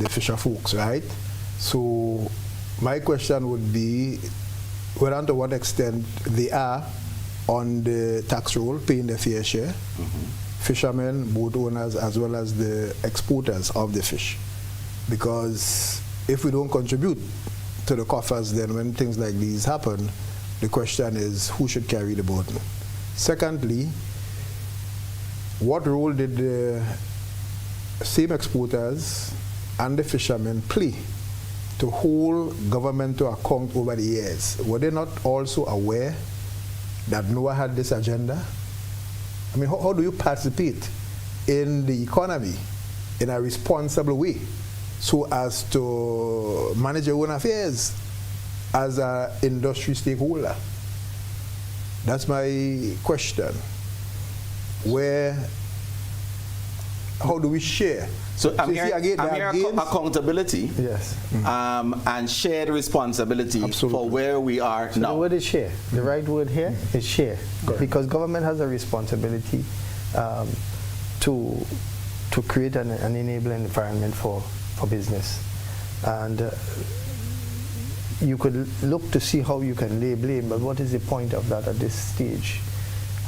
fisher folks, right? So my question would be, whether and to what extent they are on the tax roll, paying their fair share, fishermen, boat owners, as well as the exporters of the fish. Because if we don't contribute to the coffers, then when things like these happen, the question is who should carry the burden? Secondly, what role did the same exporters and the fishermen play to hold government to account over the years? Were they not also aware that Noah had this agenda? I mean, how do you participate in the economy in a responsible way so as to manage your own affairs as an industry stakeholder? That's my question. How do we share? So I'm hearing accountability, yes, and shared responsibility Absolutely. for where we are so now. the word is share. The right word here is share. Correct. Because government has a responsibility to create an enabling environment for business. And you could look to see how you can lay blame, but what is the point of that at this stage?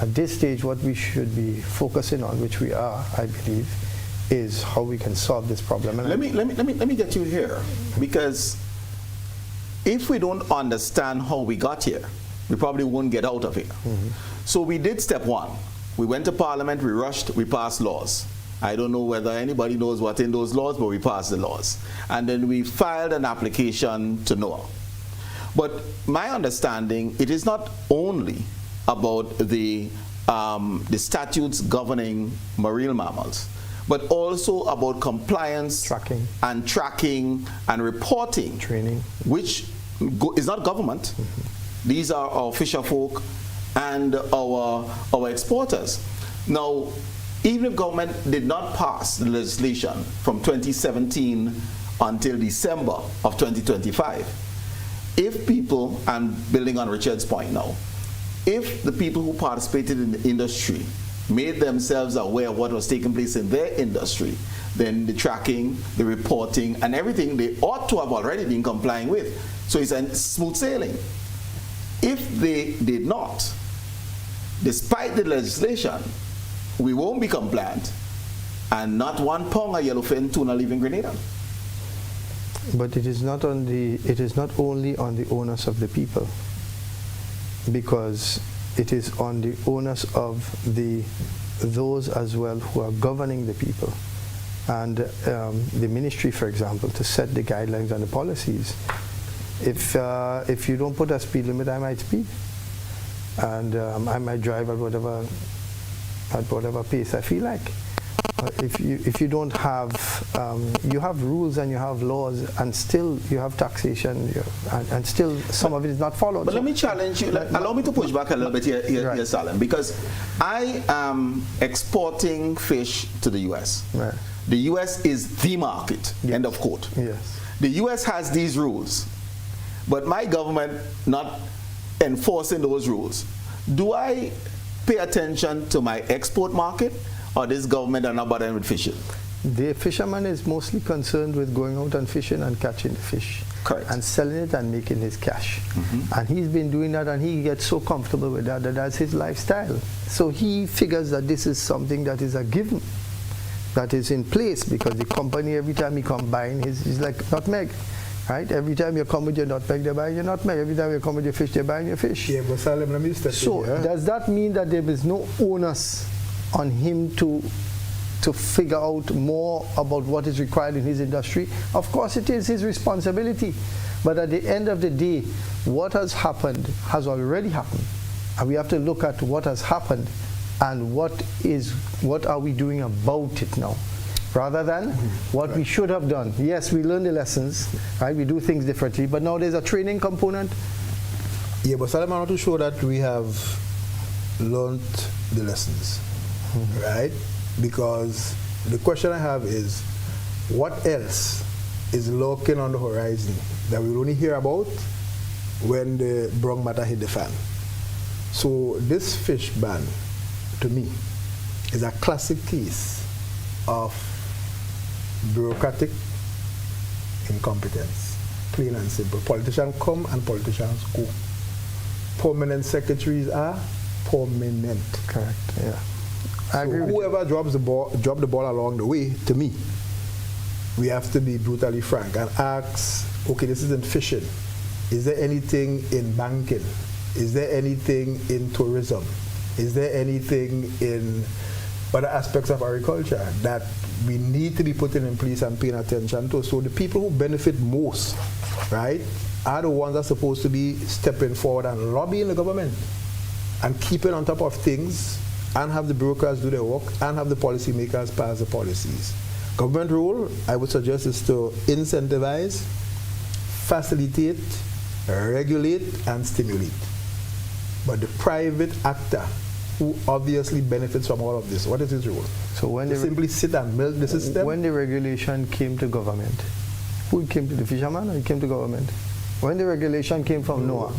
At this stage, what we should be focusing on, which we are, I believe, is how we can solve this problem. And Let me get you here, because if we don't understand how we got here, we probably won't get out of here. So we did step one. We went to Parliament, we rushed, we passed laws. I don't know whether anybody knows what's in those laws, but we passed the laws. And then we filed an application to NOAA. But my understanding, it is not only about the statutes governing marine mammals, but also about compliance, Tracking. and reporting, Training. which is not government. These are our fisher folk and our exporters. Now, even if government did not pass the legislation from 2017 until December of 2025, if people, and building on Richard's point now, if the people who participated in the industry made themselves aware of what was taking place in their industry, then the tracking, the reporting, and everything they ought to have already been complying with. So it's a smooth sailing. If they did not, despite the legislation, we won't be compliant, and not one pound of yellowfin tuna leaving Grenada. But it is not only on the onus of the people, because it is on the onus of those as well who are governing the people. And the ministry, for example, to set the guidelines and the policies. If you don't put a speed limit, I might speed. And I might drive at whatever pace I feel like. If you don't have, you have rules and you have laws, and still you have taxation, and still some of it is not followed. But let me challenge you. Allow me to push back a little bit here, Salim, because I am exporting fish to the U.S. Right. The U.S. is the market, Yes. end of quote. Yes. The U.S. has these rules, but my government not enforcing those rules. Do I pay attention to my export market, or this government are not bothering with fishing? The fisherman is mostly concerned with going out and fishing and catching the fish. Correct. And selling it and making his cash. And he's been doing that, and he gets so comfortable with that that's his lifestyle. So he figures that this is something that is a given, that is in place, because the company, every time he come buying, he's like nutmeg. Right? Every time you come with your nutmeg, they're buying your nutmeg. Every time you come with your fish, they're buying your fish. Yeah, but Salim, let me step So in here. does that mean that there is no onus on him to figure out more about what is required in his industry? Of course it is his responsibility. But at the end of the day, what has happened has already happened. And we have to look at what has happened and what are we doing about it now, rather than what we should have done. Yes, we learn the lessons, right? We do things differently, but now there's a training component. Yeah, but Salim, I'm not too sure that we have learned the lessons, right? Because the question I have is, what else is lurking on the horizon that we'll only hear about when the Brong matter hit the fan. So this fish ban, to me, is a classic case of bureaucratic incompetence, plain and simple. Politicians come and politicians go. Permanent secretaries are permanent. Correct, yeah. So I agree with whoever drops the ball along the way, to me, we have to be brutally frank and ask, okay, this isn't fishing. Is there anything in banking? Is there anything in tourism? Is there anything in other aspects of agriculture that we need to be putting in place and paying attention to? So the people who benefit most, right, are the ones that are supposed to be stepping forward and lobbying the government and keeping on top of things and have the bureaucrats do their work and have the policymakers pass the policies. Government role, I would suggest, is to incentivize, facilitate, regulate, and stimulate. But the private actor who obviously benefits from all of this, what is his role? So when they simply sit and milk the system? When the regulation came to government, who came to the fisherman or it came to government? When the regulation came from NOAA,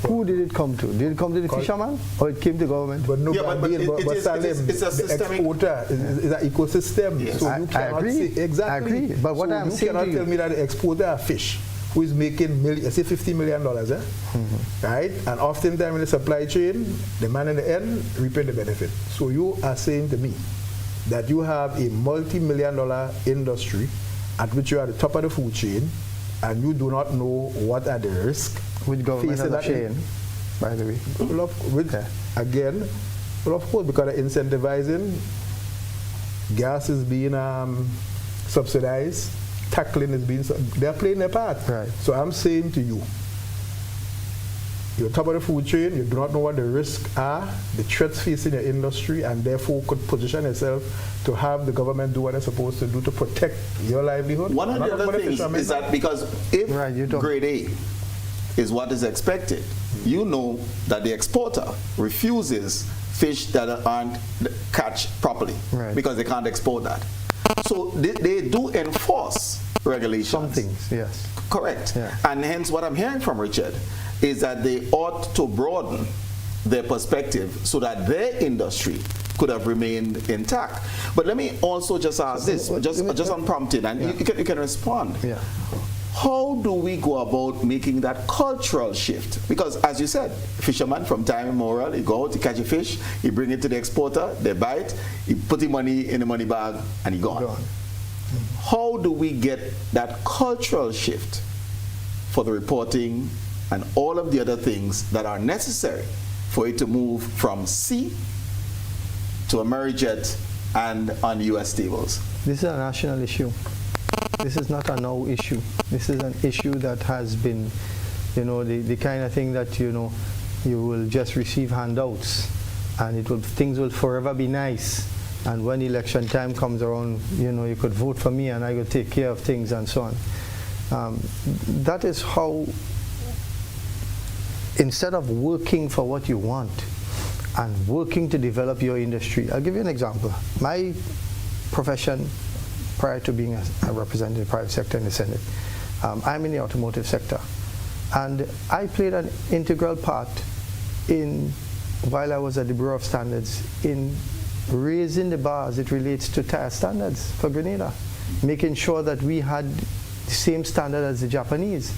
who did it come to? Did it come to the fisherman or it came to government? But no, it's a systemic exporter is an ecosystem. Yes. So you cannot I agree. Say, exactly. I agree. But what so I'm you saying cannot to you, tell me that the exporter of fish who is making say $50 million, right? And oftentimes in the supply chain, the man in the end reaping the benefit. So you are saying to me that you have a multi-million-dollar industry at which you are at the top of the food chain, and you do not know what are the risks. Which government are sharing, by the way? Again, well, of course, because they're incentivizing, gas is being subsidized, tackling is being, they're playing their part. Right. So I'm saying to you, you're top of the food chain, you do not know what the risks are, the threats facing your industry, and therefore could position yourself to have the government do what they're supposed to do to protect your livelihood. One of the other things is that because if grade A is what is expected, you know that the exporter refuses fish that aren't catch properly because they can't export that. So they do enforce regulations. Some things, yes. Correct. Yeah. And hence what I'm hearing from Richard is that they ought to broaden their perspective so that their industry could have remained intact. But let me also just ask this, just unprompted, and you can respond. Yeah. How do we go about making that cultural shift? Because as you said, fisherman from time immemorial, he go out, he catch a fish, he bring it to the exporter, they buy it, he put the money in the money bag, and he gone. How do we get that cultural shift for the reporting and all of the other things that are necessary for it to move from sea to Amerijet and on U.S. tables? This is a national issue. This is not a now issue. This is an issue that has been, the kind of thing that, you will just receive handouts and things will forever be nice. And when election time comes around, you could vote for me and I could take care of things and so on. That is how, instead of working for what you want and working to develop your industry, I'll give you an example. My profession, prior to being a representative of the private sector in the Senate, I'm in the automotive sector. And I played an integral part while I was at the Bureau of Standards, in raising the bar as it relates to tire standards for Grenada, making sure that we had the same standard as the Japanese,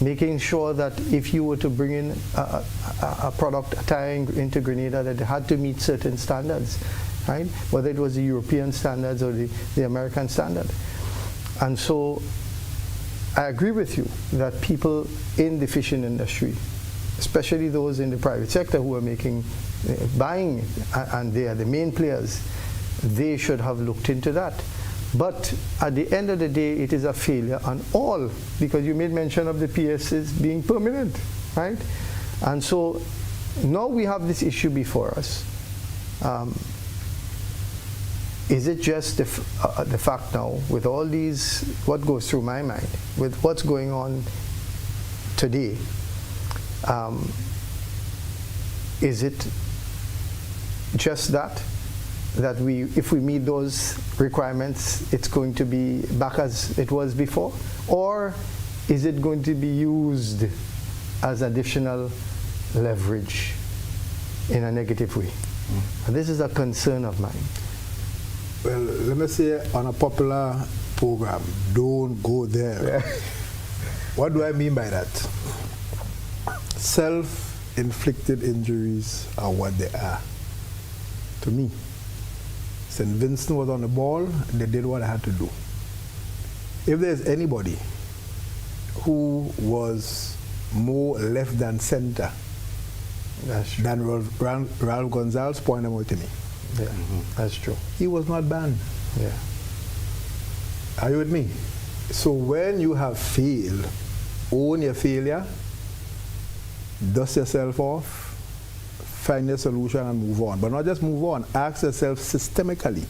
making sure that if you were to bring in a product, a tire into Grenada, that it had to meet certain standards, right? Whether it was the European standards or the American standard. And so I agree with you that people in the fishing industry, especially those in the private sector who are buying, and they are the main players, they should have looked into that. But at the end of the day, it is a failure on all, because you made mention of the PSs being permanent, right? And so now we have this issue before us. Is it just the fact now, with all these, what goes through my mind, with what's going on today, is it just that? that if we meet those requirements, it's going to be back as it was before? Or is it going to be used as additional leverage in a negative way? And this is a concern of mine. Well, let me say on a popular program, don't go there. What do I mean by that? Self-inflicted injuries are what they are. To me, St. Vincent was on the ball, they did what they had to do. If there's anybody who was more left than center than Ralph Gonzalez, point them out to me. Yeah, that's true. He was not banned. Yeah. Are you with me? So when you have failed, own your failure, dust yourself off, find a solution and move on. But not just move on, ask yourself systemically,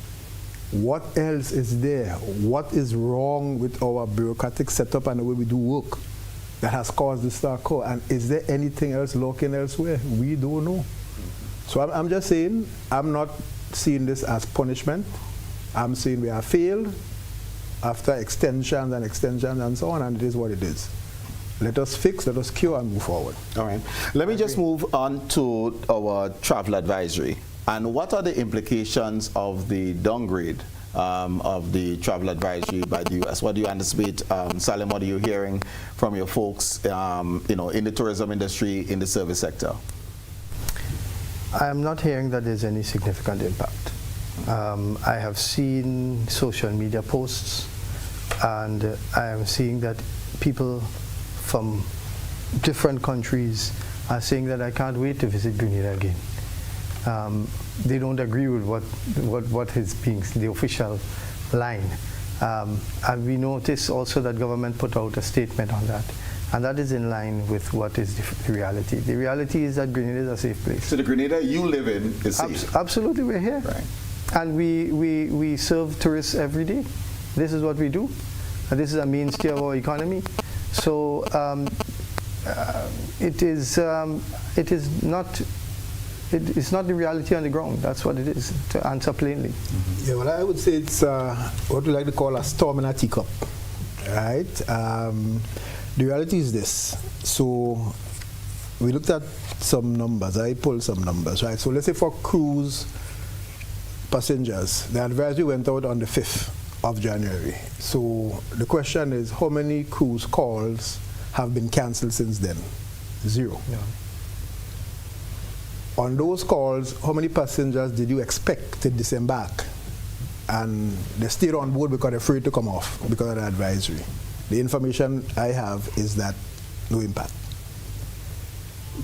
what else is there? What is wrong with our bureaucratic setup and the way we do work that has caused this to occur? And is there anything else lurking elsewhere? We don't know. So I'm just saying, I'm not seeing this as punishment. I'm saying we have failed after extensions and so on, and it is what it is. Let us fix, let us cure and move forward. All right. Let me just move on to our travel advisory. And what are the implications of the downgrade of the travel advisory by the U.S.? What do you anticipate, Salim? What are you hearing from your folks, in the tourism industry, in the service sector? I am not hearing that there's any significant impact. I have seen social media posts, and I am seeing that people from different countries are saying that I can't wait to visit Grenada again. They don't agree with what is being the official line. And we notice also that government put out a statement on that. And that is in line with what is the reality. The reality is that Grenada is a safe place. So the Grenada you live in is safe? Absolutely, we're here. Right. And we serve tourists every day. This is what we do. And this is a mainstay of our economy. So it is not the reality on the ground. That's what it is, to answer plainly. Yeah, well, I would say it's what we like to call a storm in a teacup, right? The reality is this. So we looked at some numbers. I pulled some numbers, right? So let's say for cruise passengers, the advisory went out on the 5th of January. So the question is, how many cruise calls have been cancelled since then? 0. Yeah. On those calls, how many passengers did you expect to disembark? And they stayed on board because they're afraid to come off because of the advisory. The information I have is that no impact.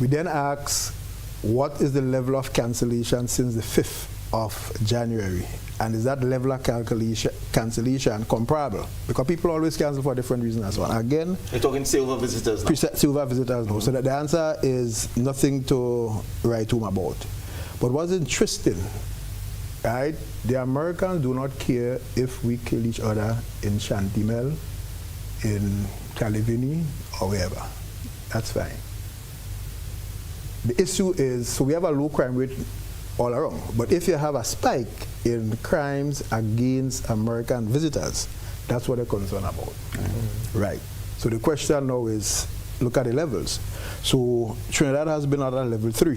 We then ask, what is the level of cancellation since the 5th of January? And is that level of cancellation comparable? Because people always cancel for different reasons as well. Again, you're talking silver visitors now? Silver visitors now. So the answer is nothing to write home about. But what's interesting, right? The Americans do not care if we kill each other in Chantimel, in Calivini, or wherever. That's fine. The issue is, so we have a low crime rate all around, but if you have a spike in crimes against American visitors, that's what they're concerned about. Right. So the question now is, look at the levels. So Trinidad has been at a level 3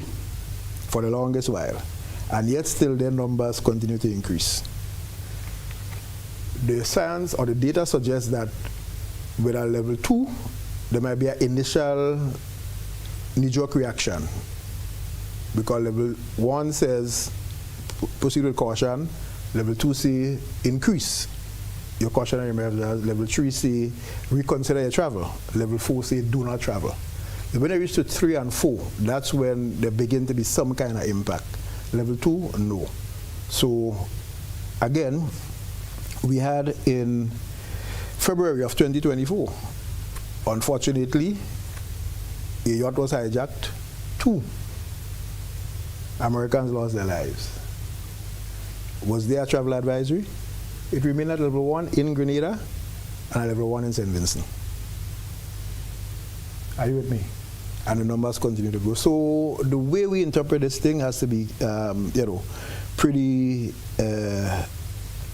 for the longest while, and yet still their numbers continue to increase. The science or the data suggests that with a level 2, there might be an initial knee-jerk reaction, because level 1 says proceed with caution, level 2 say increase your cautionary measures, level 3 say reconsider your travel, level 4 say do not travel. And when they reach to 3 and 4, that's when there begin to be some kind of impact. Level 2, no. So again, we had in February of 2024, unfortunately, a yacht was hijacked. 2 Americans lost their lives. Was there a travel advisory? It remained at level 1 in Grenada and at level 1 in St. Vincent. Are you with me? And the numbers continue to grow. So the way we interpret this thing has to be, pretty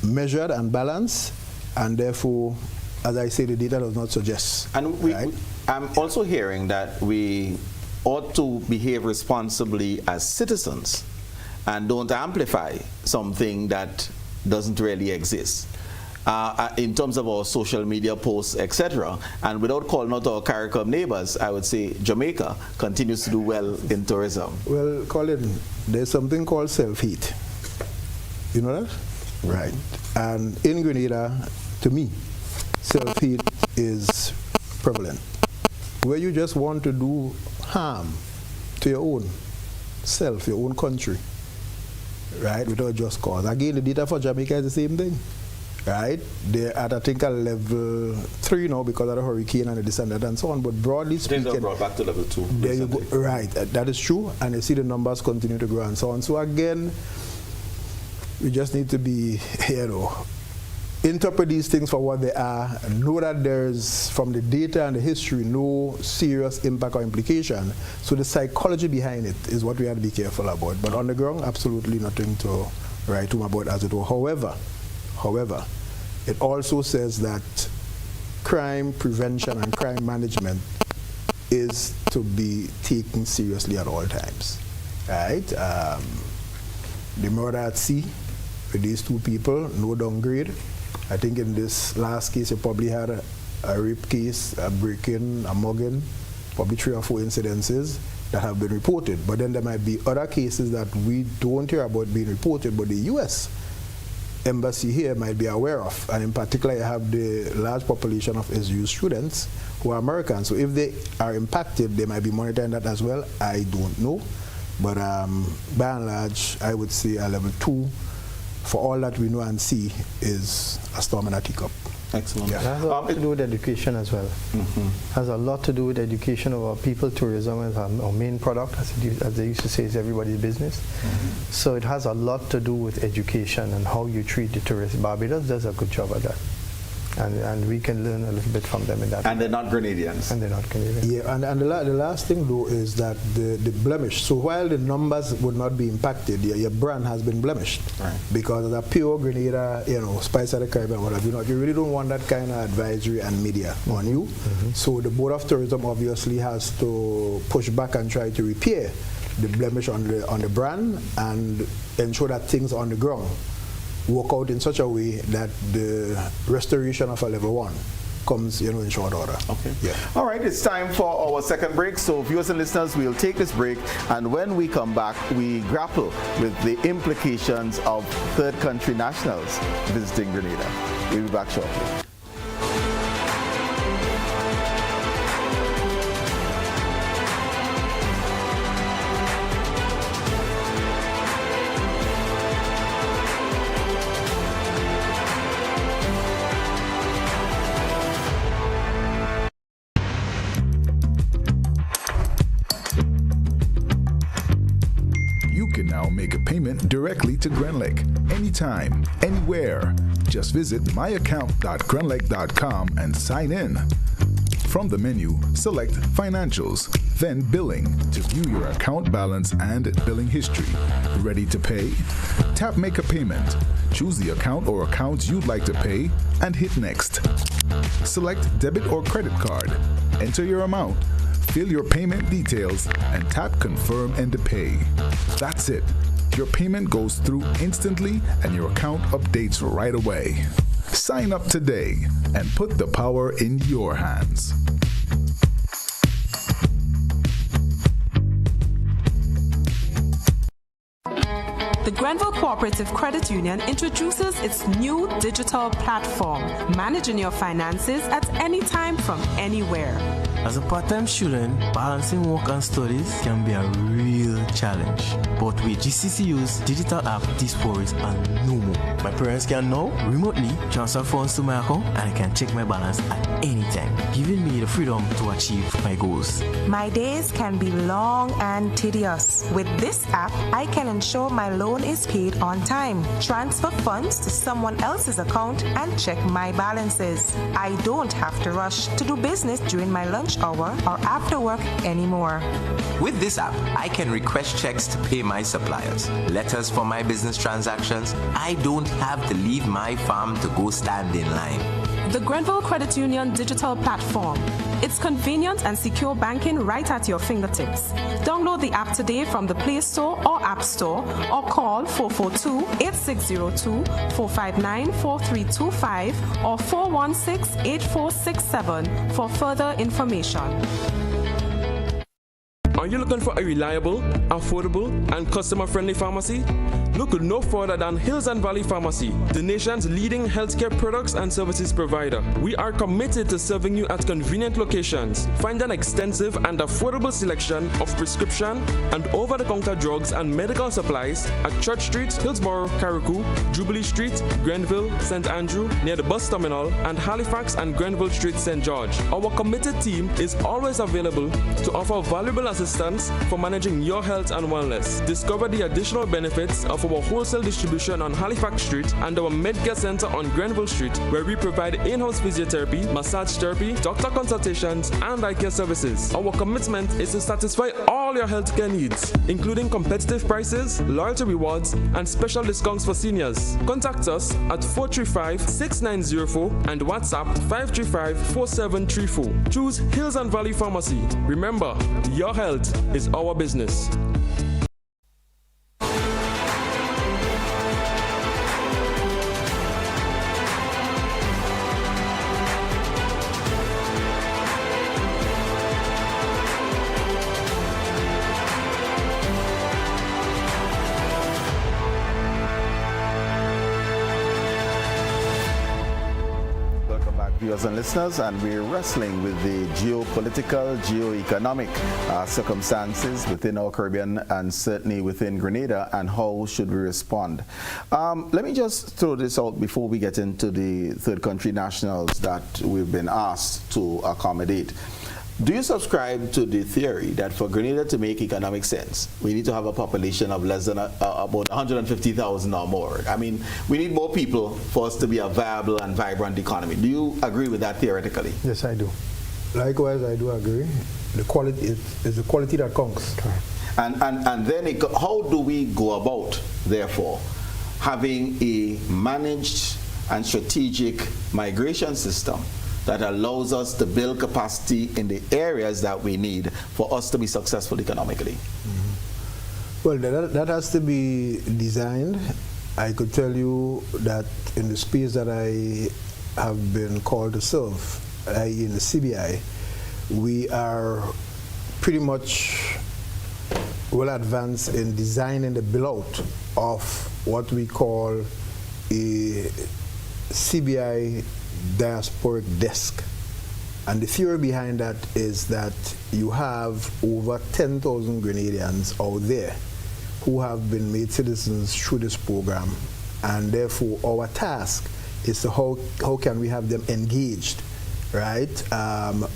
measured and balanced, and therefore, as I say, the data does not suggest. And I'm also hearing that we ought to behave responsibly as citizens and don't amplify something that doesn't really exist. In terms of our social media posts, etc. And without calling out our CARICOM neighbors, I would say Jamaica continues to do well in tourism. Well, Colin, there's something called self-heat. You know that? Right. And in Grenada, to me, self-heat is prevalent. Where you just want to do harm to your own self, your own country, right, without just cause. Again, the data for Jamaica is the same thing. Right, they're at I think a level 3 now because of the hurricane and the descendant and so on. But broadly speaking, they're brought back to level 2. There you go. Right, that is true, and you see the numbers continue to grow and so on. So again, we just need to be, interpret these things for what they are, and know that there's, from the data and the history, no serious impact or implication. So the psychology behind it is what we have to be careful about. But on the ground, absolutely nothing to write home about, as it were. However, it also says that crime prevention and crime management is to be taken seriously at all times. Right? The murder at sea with these 2 people, no downgrade. I think in this last case, you probably had a rape case, a break-in, a mugging, probably 3 or 4 incidences that have been reported. But then there might be other cases that we don't hear about being reported, but the U.S. Embassy here might be aware of, and in particular you have the large population of SU students who are Americans. So if they are impacted, they might be monitoring that as well. I don't know, but by and large, I would say a level 2, for all that we know and see, is a storm in a teacup. Excellent. Yeah. It has a lot to do with education as well. Has a lot to do with education of our people. Tourism is our main product, as they used to say, is everybody's business. So it has a lot to do with education and how you treat the tourists. Barbados does a good job at that. And we can learn a little bit from them in that. And they're not Grenadians. And they're not Grenadians. Yeah, and the last thing though is that the blemish. So while the numbers would not be impacted, your brand has been blemished. Right. Because as a pure Grenada, Spice of the Caribbean, whatever, you really don't want that kind of advisory and media on you. So the Board of Tourism obviously has to push back and try to repair the blemish on the brand and ensure that things on the ground work out in such a way that the restoration of a level 1 comes in short order. Okay. Yeah. All right, it's time for our second break. So viewers and listeners, we'll take this break, and when we come back, we grapple with the implications of third country nationals visiting Grenada. We'll be back shortly. Make a payment directly to Grenlec, anytime, anywhere. Just visit myaccount.grenlec.com and sign in. From the menu, select Financials, then Billing to view your account balance and billing history. Ready to pay? Tap Make a Payment. Choose the account or accounts you'd like to pay and hit Next. Select Debit or Credit Card. Enter your amount. Fill your payment details and tap Confirm and Pay. That's it. Your payment goes through instantly and your account updates right away. Sign up today and put the power in your hands. The Grenville Cooperative Credit Union introduces its new digital platform, managing your finances at any time from anywhere. As a part-time student, balancing work and studies can be a real challenge. But with GCCU's digital app, these worries are no more. My parents can now remotely transfer funds to my account and I can check my balance at any time, giving me the freedom to achieve my goals. My days can be long and tedious. With this app, I can ensure my loan is paid on time, transfer funds to someone else's account, and check my balances. I don't have to rush to do business during my lunch lunch hour or after work anymore. With this app, I can request checks to pay my suppliers, letters for my business transactions. I don't have to leave my farm to go stand in line. The Grenville Credit Union digital platform. It's convenient and secure banking right at your fingertips. Download the app today from the Play Store or App Store or call 442-8602, 459-4325 or 416-8467 for further information. Are you looking for a reliable, affordable, and customer-friendly pharmacy? Look no further than Hills and Valley Pharmacy, the nation's leading healthcare products and services provider. We are committed to serving you at convenient locations. Find an extensive and affordable selection of prescription and over-the-counter drugs and medical supplies at Church Street, Hillsborough, Carriacou, Jubilee Street, Grenville, St. Andrew, near the bus terminal, and Halifax and Grenville Street, St. George. Our committed team is always available to offer valuable assistance for managing your health and wellness. Discover the additional benefits of our wholesale distribution on Halifax Street and our Medcare Center on Grenville Street, where we provide in-house physiotherapy, massage therapy, doctor consultations, and eye care services. Our commitment is to satisfy all your healthcare needs, including competitive prices, loyalty rewards, and special discounts for seniors. Contact us at 435-6904 and WhatsApp 535-4734. Choose Hills and Valley Pharmacy. Remember, your health is our business. Viewers and listeners, and we're wrestling with the geopolitical, geo-economic circumstances within our Caribbean and certainly within Grenada, and how should we respond. Let me just throw this out before we get into the third country nationals that we've been asked to accommodate. Do you subscribe to the theory that for Grenada to make economic sense, we need to have a population of less than about 150,000 or more? I mean, we need more people for us to be a viable and vibrant economy. Do you agree with that theoretically? Yes, I do. Likewise, I do agree. The quality is the quality that counts. And then how do we go about, therefore, having a managed and strategic migration system that allows us to build capacity in the areas that we need for us to be successful economically? Well, that has to be designed. I could tell you that in the space that I have been called to serve, i.e. in the CBI, we are pretty much well advanced in designing the build-out of what we call a CBI diasporic desk. And the theory behind that is that you have over 10,000 Grenadians out there who have been made citizens through this program, and therefore our task is to how can we have them engaged, right,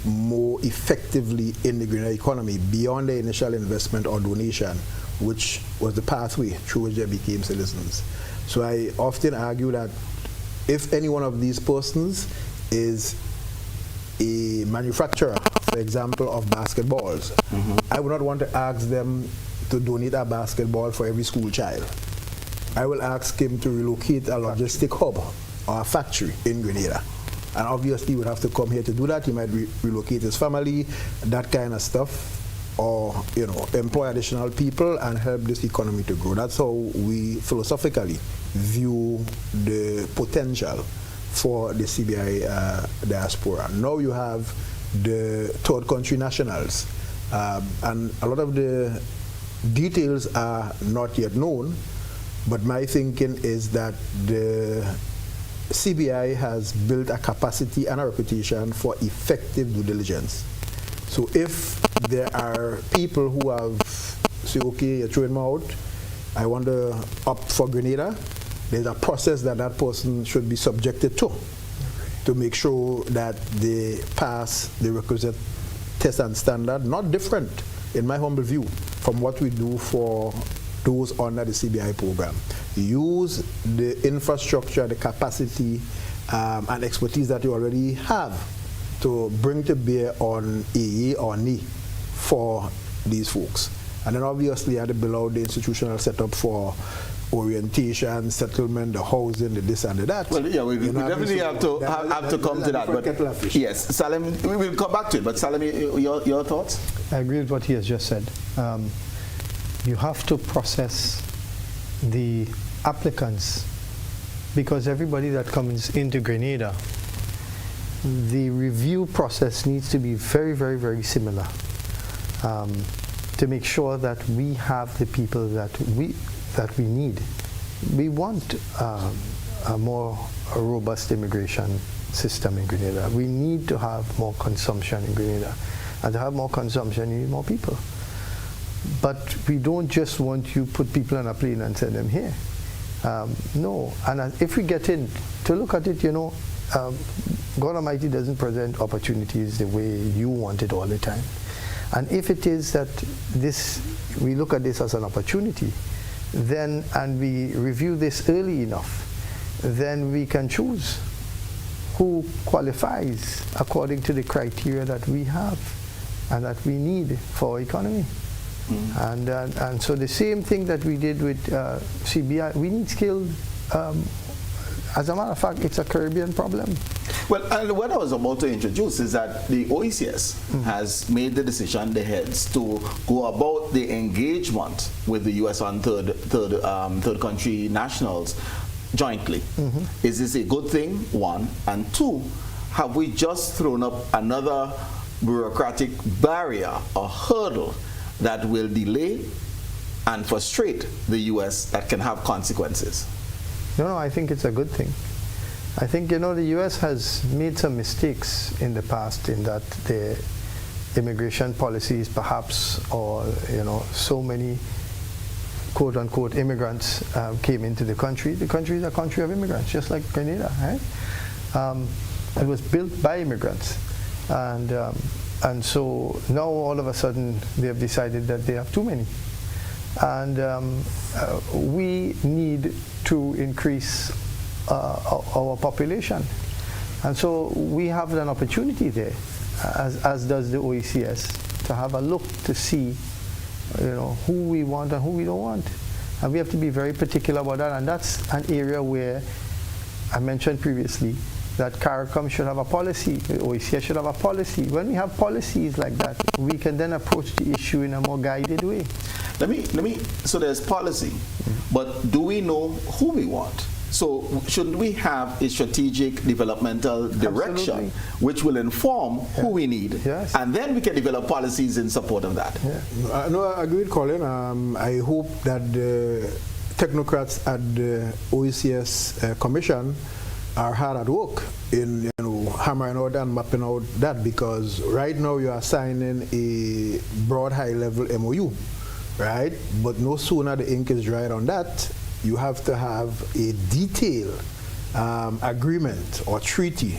more effectively in the Grenada economy beyond the initial investment or donation, which was the pathway through which they became citizens. So I often argue that if any one of these persons is a manufacturer, for example, of basketballs, I would not want to ask them to donate a basketball for every school child. I will ask him to relocate a logistic hub or a factory in Grenada. And obviously he would have to come here to do that. He might relocate his family, that kind of stuff, or employ additional people and help this economy to grow. That's how we philosophically view the potential for the CBI diaspora. Now you have the third country nationals, and a lot of the details are not yet known, but my thinking is that the CBI has built a capacity and a reputation for effective due diligence. So if there are people who have say, okay, you're throwing me out, I want to opt for Grenada, there's a process that that person should be subjected to make sure that they pass the requisite test and standard, not different, in my humble view, from what we do for those under the CBI program. Use the infrastructure, the capacity, and expertise that you already have to bring to bear on a yea or nay for these folks. And then obviously I had to build out the institutional setup for orientation, settlement, the housing, the this and the that. Well, yeah, we definitely have to come to that. But yes, Salim, we will come back to it. But Salim, your thoughts? I agree with what he has just said. You have to process the applicants, because everybody that comes into Grenada, the review process needs to be very, very, very similar to make sure that we have the people that we need. We want a more robust immigration system in Grenada. We need to have more consumption in Grenada. And to have more consumption, you need more people. But we don't just want you put people on a plane and send them here. No. And if we get in to look at it, God Almighty doesn't present opportunities the way you want it all the time. And if it is that we look at this as an opportunity, then, and we review this early enough, then we can choose who qualifies according to the criteria that we have and that we need for our economy. And so the same thing that we did with CBI, we need skilled, as a matter of fact, it's a Caribbean problem. Well, and what I was about to introduce is that the OECS has made the decision, the heads, to go about the engagement with the U.S. on third country nationals jointly. Is this a good thing, one? And two, have we just thrown up another bureaucratic barrier or hurdle that will delay and frustrate the U.S. that can have consequences? No, I think it's a good thing. I think, the U.S. has made some mistakes in the past in that the immigration policies perhaps, or, so many quote-unquote immigrants came into the country. The country is a country of immigrants, just like Grenada, right? It was built by immigrants. And so now all of a sudden they have decided that they have too many. And we need to increase our population. And so we have an opportunity there, as does the OECS, to have a look to see who we want and who we don't want. And we have to be very particular about that. And that's an area where I mentioned previously that CARICOM should have a policy, the OECS should have a policy. When we have policies like that, we can then approach the issue in a more guided way. So there's policy, but do we know who we want? So shouldn't we have a strategic developmental direction which will inform who we need? Yes. And then we can develop policies in support of that. Yeah. No, I agree with Colin. I hope that the technocrats at the OECS Commission are hard at work in hammering out and mapping out that, because right now you are signing a broad high-level MOU, right? But no sooner the ink is dried on that, you have to have a detailed agreement or treaty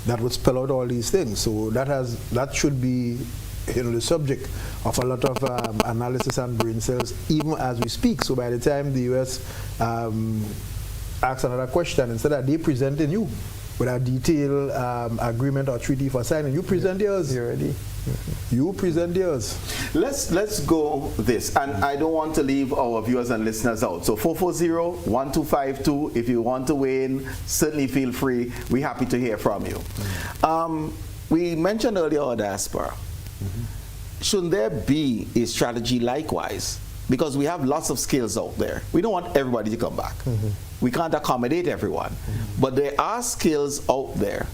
that would spell out all these things. So that should be the subject of a lot of analysis and brain cells even as we speak. So by the time the US asks another question, instead of they presenting you with a detailed agreement or treaty for signing, you present yours. You're ready. You present yours. Let's go this, and I don't want to leave our viewers and listeners out. So 440-1252, if you want to weigh in, certainly feel free. We're happy to hear from you. We mentioned earlier our diaspora. Shouldn't there be a strategy likewise? Because we have lots of skills out there. We don't want everybody to come back. We can't accommodate everyone. But there are skills out there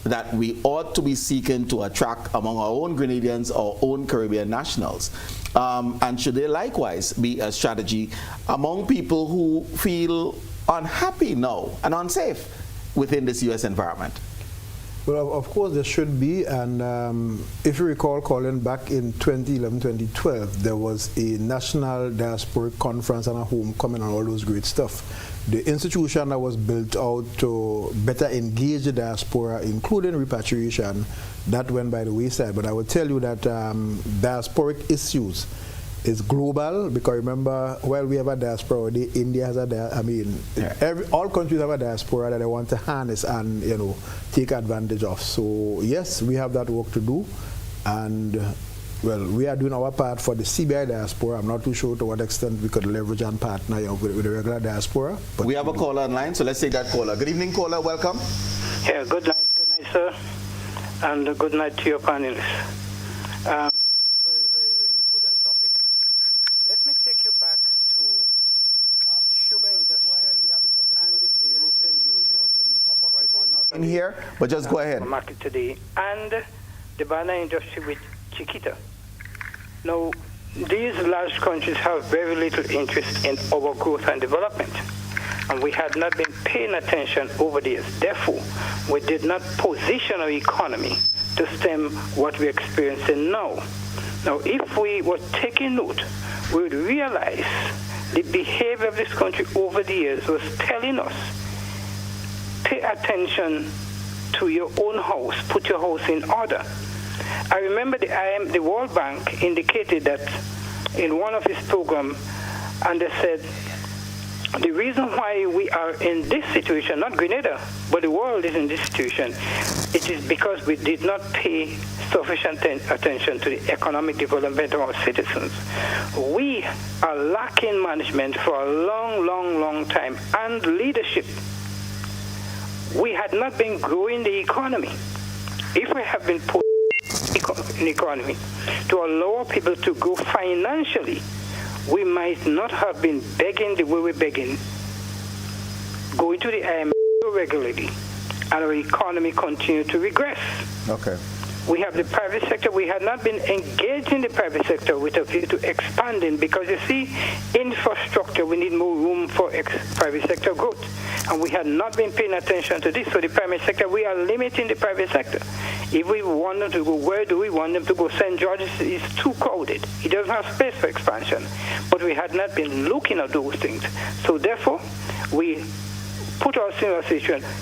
that we ought to be seeking to attract among our own Grenadians, our own Caribbean nationals. And should there likewise be a strategy among people who feel unhappy now and unsafe within this U.S. environment? Well, of course there should be, and if you recall, Colin, back in 2011-2012, there was a national diasporic conference and a homecoming and all those great stuff. The institution that was built out to better engage the diaspora, including repatriation, that went by the wayside. But I will tell you that diasporic issues is global, because remember, while we have a diaspora, India has a all countries have a diaspora that they want to harness and take advantage of. So yes, we have that work to do, and well, we are doing our part for the CBI diaspora. I'm not too sure to what extent we could leverage and partner with the regular diaspora. But we have a caller online, so let's take that caller. Good evening, caller. Welcome. Yeah, good night, sir, and good night to your panelists. Very, very, very important topic. Let me take you back to sugar industry and the European Union. So we'll pop up in here, but just go ahead. Market today and the banana industry with Chiquita. Now, these large countries have very little interest in our growth and development, and we had not been paying attention over the years. Therefore, we did not position our economy to stem what we're experiencing now. Now, if we were taking note, we would realize the behavior of this country over the years was telling us, pay attention to your own house, put your house in order. I remember the World Bank indicated that in one of its programs, and they said, the reason why we are in this situation, not Grenada, but the world is in this situation, it is because we did not pay sufficient attention to the economic development of our citizens. We are lacking management for a long, long, long time, and leadership. We had not been growing the economy. If we have been put in the economy to allow people to grow financially, we might not have been begging the way we're begging, going to the IMF regularly, and our economy continue to regress. Okay. We have the private sector. We had not been engaged in the private sector with a view to expanding, because you see, infrastructure, we need more room for private sector growth. And we had not been paying attention to this. So the private sector, we are limiting the private sector. If we want them to go, where do we want them to go? St. George's is too crowded. It doesn't have space for expansion. But we had not been looking at those things. So therefore, we put ourselves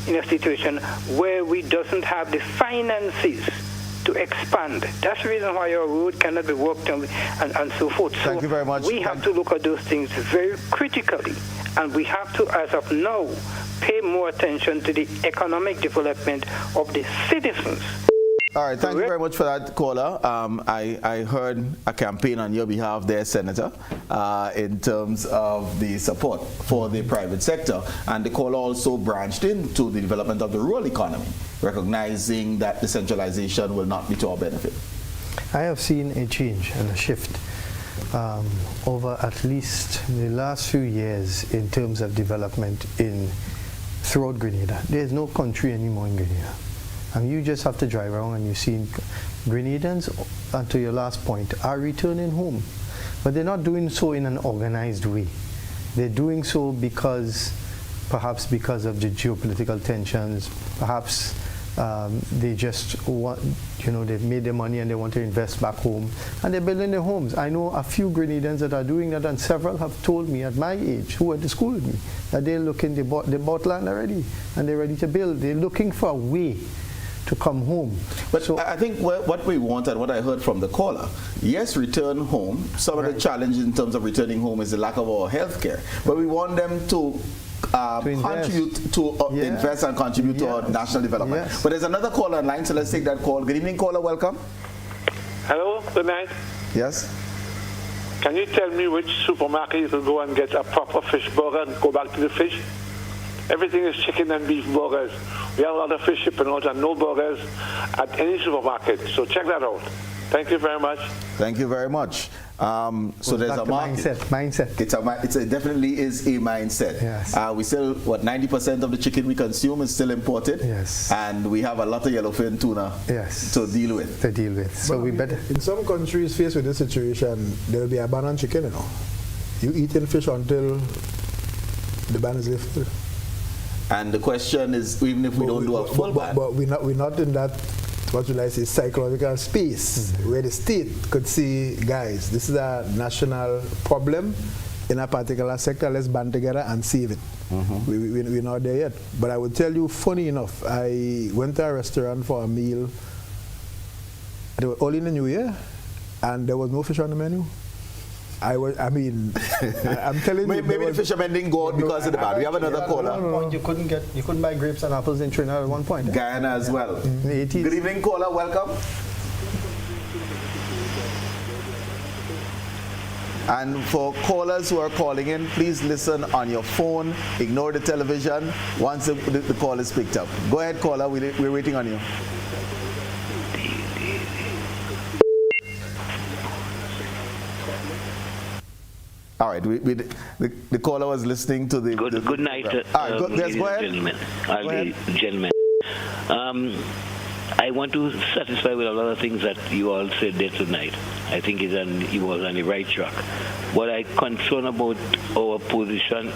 in a situation where we doesn't have the finances to expand. That's the reason why our road cannot be worked on and so forth. So thank you very much. We have to look at those things very critically, and we have to, as of now, pay more attention to the economic development of the citizens. All right, thank you very much for that, caller. I heard a campaign on your behalf there, Senator, in terms of the support for the private sector. And the caller also branched into the development of the rural economy, recognizing that decentralization will not be to our benefit. I have seen a change and a shift over at least the last few years in terms of development throughout Grenada. There's no country anymore in Grenada. And you just have to drive around and you see Grenadans, and to your last point, are returning home. But they're not doing so in an organized way. They're doing so perhaps because of the geopolitical tensions, perhaps they just want, they've made their money and they want to invest back home, and they're building their homes. I know a few Grenadans that are doing that, and several have told me at my age, who went to school with me, that they bought land already, and they're ready to build. They're looking for a way to come home. But so, I think what we want, and what I heard from the caller, yes, return home. Some of the challenges in terms of returning home is the lack of our health care. But we want them to contribute to invest and contribute to our national development. Yes. But there's another caller online, so let's take that call. Good evening, caller. Welcome. Hello. Good night. Yes. Can you tell me which supermarket you can go and get a proper fish burger and go back to the fish? Everything is chicken and beef burgers. We have a lot of fish shipping out and no burgers at any supermarket. So check that out. Thank you very much. Thank you very much. So there's a market. Mindset. It definitely is a mindset. Yes. We still, 90% of the chicken we consume is still imported. Yes. And we have a lot of yellowfin tuna to deal with. So we better. In some countries faced with this situation, there will be abandoned chicken, You eating fish until the ban is lifted. And the question is, even if we don't do a full ban. But we're not in that, what will I say, psychological space where the state could see, guys, this is a national problem in a particular sector, let's band together and save it. We're not there yet. But I would tell you, funny enough, I went to a restaurant for a meal. They were all in the New Year, and there was no fish on the menu. I'm telling you. Maybe the fishermen didn't go out because of the ban. We have another caller. No. You couldn't buy grapes and apples in Trinidad at one point. Guyana as well. In the 80s. Good evening, caller. Welcome. And for callers who are calling in, please listen on your phone. Ignore the television once the call is picked up. Go ahead, caller. We're waiting on you. All right. The caller was listening to the... Good night, yes, go ahead. Gentlemen. I want to satisfy with a lot of things that you all said there tonight. I think he was on the right track. What I concern about our position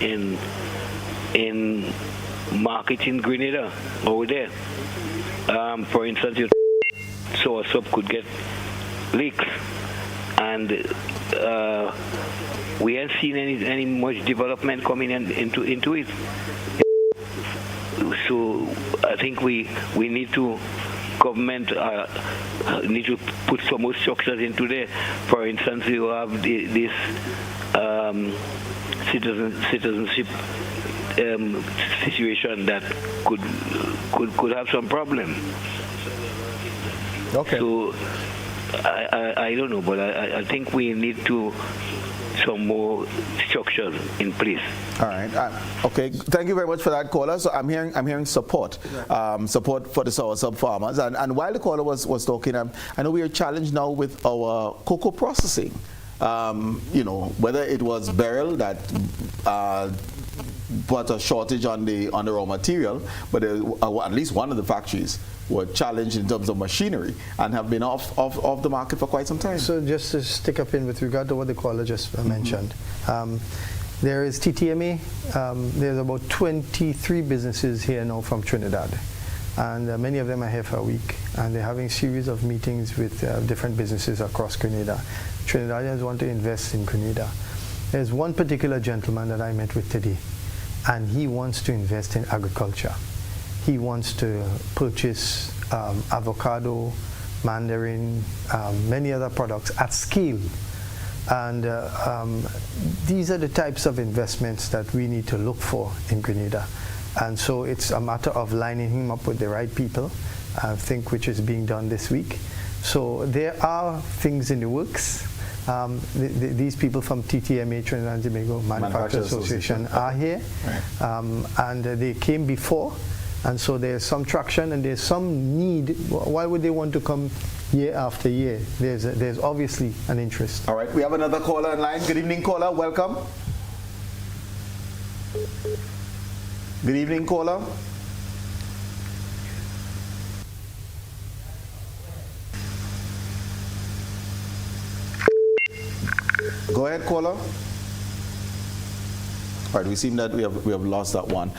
in marketing Grenada over there. For instance, your source up could get leaks, and we haven't seen any much development coming into it. So I think we need to. Government need to put some more structures into there. For instance, you have this citizenship situation that could have some problem. Okay. So I don't know, but I think we need to some more structure in place. All right. Okay. Thank you very much for that, caller. So I'm hearing support, support for the soursop farmers. And while the caller was talking, I know we are challenged now with our cocoa processing. Whether it was beryl that put a shortage on the raw material, but at least one of the factories were challenged in terms of machinery and have been off the market for quite some time. So just to stick up in with regard to what the caller just mentioned, there is TTMA. There's about 23 businesses here now from Trinidad, and many of them are here for a week, and they're having a series of meetings with different businesses across Grenada. Trinidadians want to invest in Grenada. There's one particular gentleman that I met with today, and he wants to invest in agriculture. He wants to purchase avocado, mandarin, many other products at scale. And these are the types of investments that we need to look for in Grenada. And so it's a matter of lining him up with the right people, I think, which is being done this week. So there are things in the works. These people from TTMA, Trinidad and Tobago Manufacturers Association, are here, right. And they came before, and so there's some traction and there's some need. Why would they want to come year after year? There's obviously an interest. All right, we have another caller online. Good evening, caller. Welcome. Good evening, caller. Go ahead, caller. All right, we seem that we have lost that one.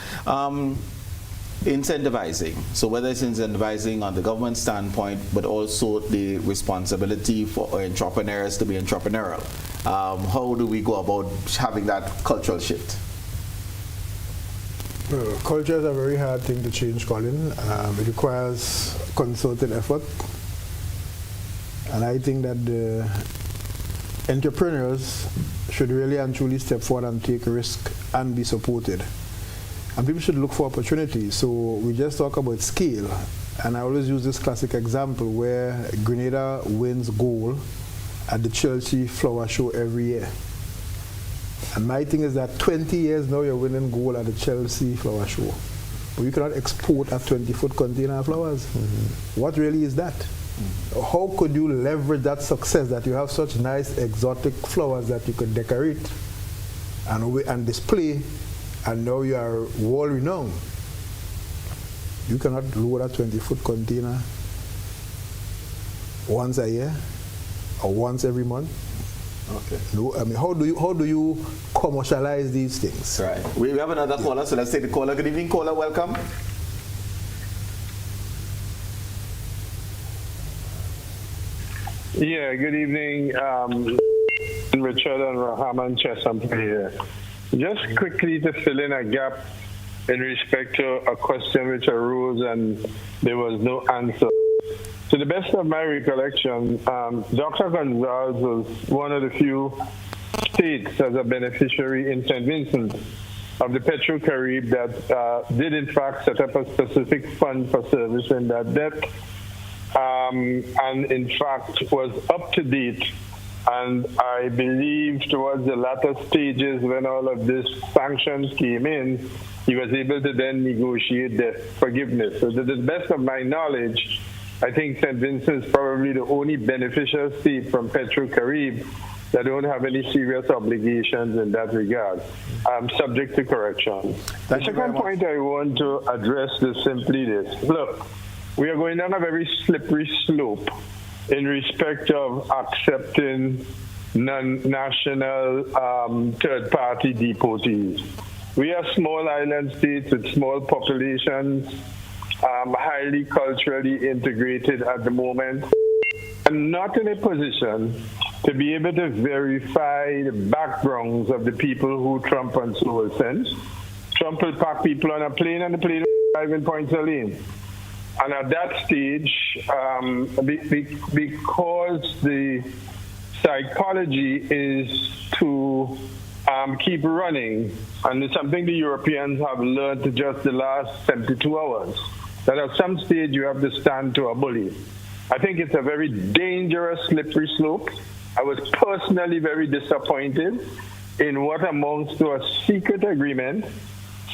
Incentivizing. So whether it's incentivizing on the government standpoint, but also the responsibility for entrepreneurs to be entrepreneurial. How do we go about having that cultural shift? Culture is a very hard thing to change, Colin. It requires concerted effort. And I think that the entrepreneurs should really and truly step forward and take risk and be supported. And people should look for opportunities. So we just talk about scale. And I always use this classic example where Grenada wins gold at the Chelsea Flower Show every year. And my thing is that 20 years now you're winning gold at the Chelsea Flower Show. But you cannot export a 20-foot container of flowers. Mm-hmm. What really is that? Mm-hmm. How could you leverage that success that you have such nice exotic flowers that you could decorate and display, and now you are world renowned? You cannot load a 20-foot container once a year or once every month. Okay. No, I mean, how do you commercialize these things? Right. We have another caller, so let's take the caller. Good evening, caller. Welcome. Yeah. Good evening, Richard and Rahaman Chesapeake here. Just quickly to fill in a gap in respect to a question which arose and there was no answer. To the best of my recollection, Dr. Gonzalez was one of the few states as a beneficiary in St. Vincent of the Petro-Carib that did in fact set up a specific fund for servicing that debt, and in fact was up to date. And I believe towards the latter stages, when all of these sanctions came in, he was able to then negotiate debt forgiveness. So to the best of my knowledge, I think St. Vincent is probably the only beneficial state from Petro-Carib that don't have any serious obligations in that regard, subject to correction. The second point I want to address is simply this. Look, we are going down a very slippery slope in respect of accepting non-national third-party deportees. We are small island states with small populations, highly culturally integrated at the moment, and not in a position to be able to verify the backgrounds of the people who Trump and so sent. Trump will pack people on a plane and the plane will arrive in Point Salim. And at that stage, because the psychology is to keep running, and it's something the Europeans have learned just the last 72 hours, that at some stage you have to stand to a bully. I think it's a very dangerous, slippery slope. I was personally very disappointed in what amounts to a secret agreement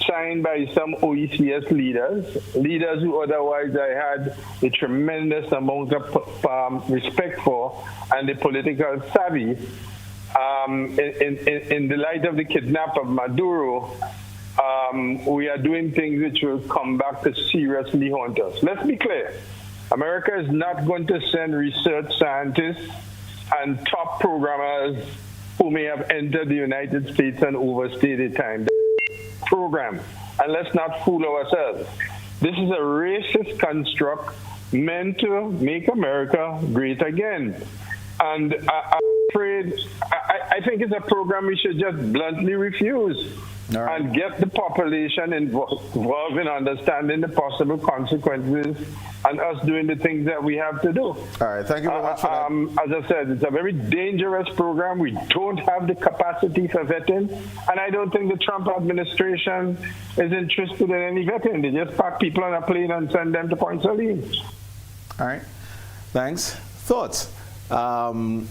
signed by some OECS leaders who otherwise I had a tremendous amount of respect for and the political savvy. In the light of the kidnap of Maduro, we are doing things which will come back to seriously haunt us. Let's be clear. America is not going to send research scientists and top programmers who may have entered the United States and overstayed a time. Program. And let's not fool ourselves. This is a racist construct meant to make America great again. And I'm afraid, I think it's a program we should just bluntly refuse and get the population involved in understanding the possible consequences and us doing the things that we have to do. All right, thank you very much for that. As I said, it's a very dangerous program. We don't have the capacity for vetting, and I don't think the Trump administration is interested in any vetting. They just pack people on a plane and send them to Point Salim. All right, thanks. Thoughts? And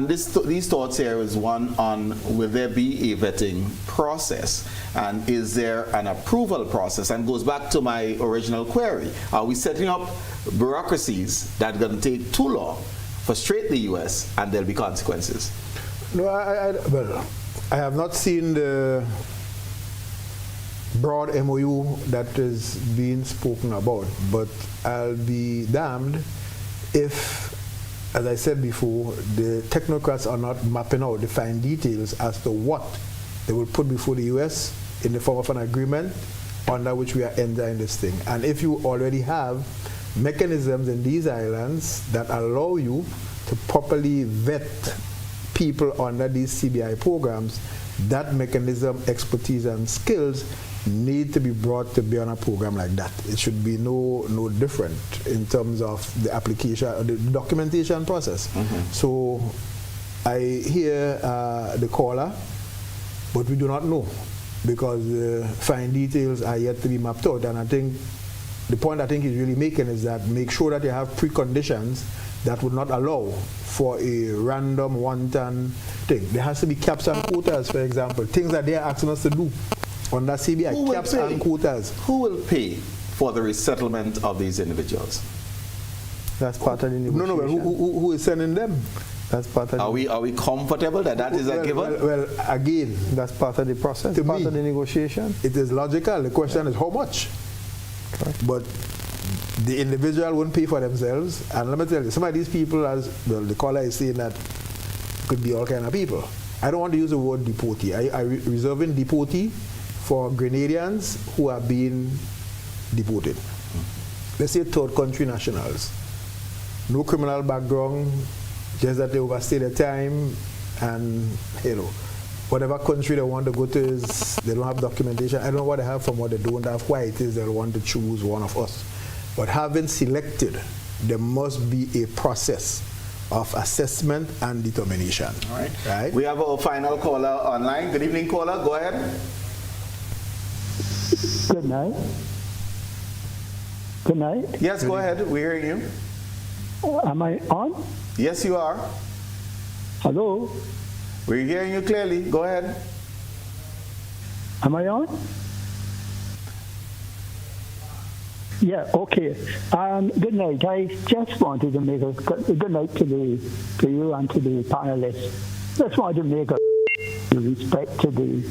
these thoughts here is one on, will there be a vetting process, and is there an approval process? And goes back to my original query. Are we setting up bureaucracies that are going to take too long, frustrate the U.S., and there'll be consequences? No, well, I have not seen the broad MOU that is being spoken about, but I'll be damned if, as I said before, the technocrats are not mapping out the fine details as to what they will put before the U.S. in the form of an agreement under which we are entering this thing. And if you already have mechanisms in these islands that allow you to properly vet people under these CBI programs, that mechanism, expertise, and skills need to be brought to bear on a program like that. It should be no different in terms of the application, the documentation process. So I hear the caller, but we do not know because the fine details are yet to be mapped out. And I think the point I think he's really making is that make sure that you have preconditions that would not allow for a random one-time thing. There has to be caps and quotas, for example, things that they are asking us to do under CBI, caps and quotas. Who will pay for the resettlement of these individuals? That's part of the negotiation. Who is sending them? That's part of Are we comfortable that is a given? Well, again, that's part of the process, part of the negotiation. It is logical. The question is how much? Correct. But the individual won't pay for themselves. And let me tell you, some of these people, as well, the caller is saying that could be all kind of people. I don't want to use the word deportee. I reserving deportee for Grenadians who are being deported. Let's say third country nationals. No criminal background, just that they overstay their time, and whatever country they want to go to is they don't have documentation. I don't know what they have from what they don't have, why it is they'll want to choose one of us. But having selected, there must be a process of assessment and determination. All right. Right? We have our final caller online. Good evening, caller. Go ahead. Good night. Good night. Yes, go ahead. We're hearing you. Am I on? Yes, you are. Hello? We're hearing you clearly. Go ahead. Am I on? Yeah, okay. Good night. I just wanted to make a good night to you and to the panelists. Just wanted to make a with respect to the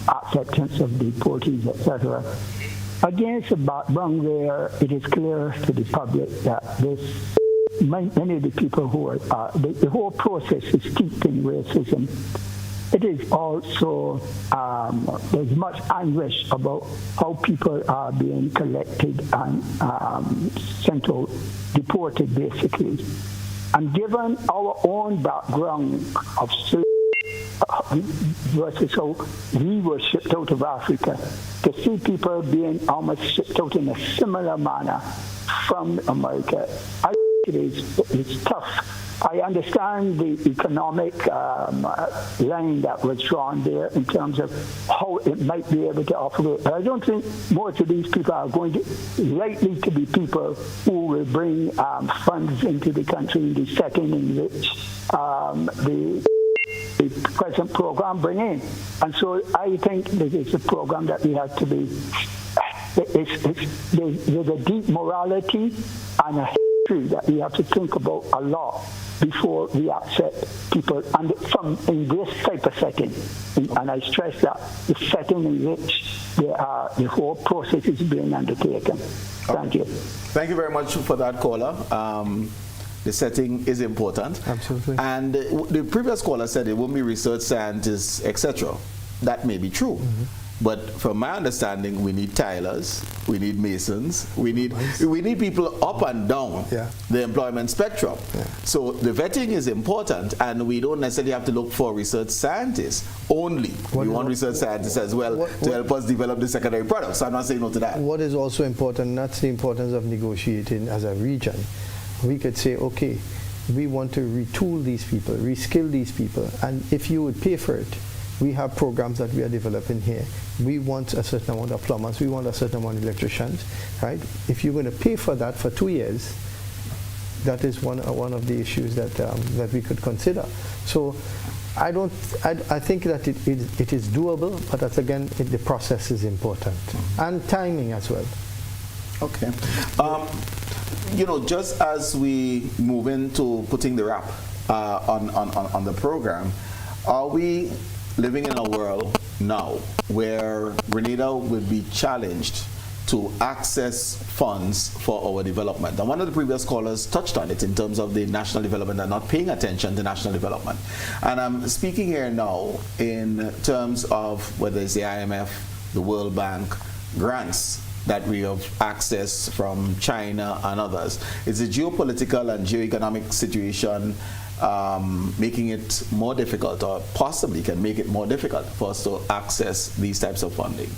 acceptance of the deportees, etc. Against a background where it is clear to the public that many of the people who are the whole process is steeped in racism. It is also, there's much anguish about how people are being collected and sent out, deported basically. And given our own background of slavery versus how we were shipped out of Africa, to see people being almost shipped out in a similar manner from America, I think it's tough. I understand the economic line that was drawn there in terms of how it might be able to operate. But I don't think most of these people are going to likely to be people who will bring funds into the country in the setting in which the present program bring in. And so I think this is a program that we have to be, there's a deep morality and a history that we have to think about a lot before we accept people and from in this type of setting. And I stress that the setting in which the whole process is being undertaken. Thank you. Thank you very much for that, caller. The setting is important. Absolutely. And the previous caller said it won't be research scientists, etc. That may be true. Mm-hmm. But from my understanding, we need tilers, we need masons, we need people up and down the employment spectrum. Yeah. So the vetting is important, and we don't necessarily have to look for research scientists only. We want research scientists as well to help us develop the secondary products. So I'm not saying no to that. What is also important, that's the importance of negotiating as a region. We could say, okay, we want to retool these people, reskill these people, and if you would pay for it, we have programs that we are developing here. We want a certain amount of plumbers, we want a certain amount of electricians, right? If you're going to pay for that for 2 years, that is one of the issues that we could consider. So I think that it is doable, but that's again, the process is important. And timing as well. Okay. You know, just as we move into putting the wrap on the program, are we living in a world now where Grenada will be challenged to access funds for our development? And one of the previous callers touched on it in terms of the national development and not paying attention to national development. And I'm speaking here now in terms of whether it's the IMF, the World Bank, grants that we have access from China and others. Is the geopolitical and geoeconomic situation making it more difficult, or possibly can make it more difficult for us to access these types of funding?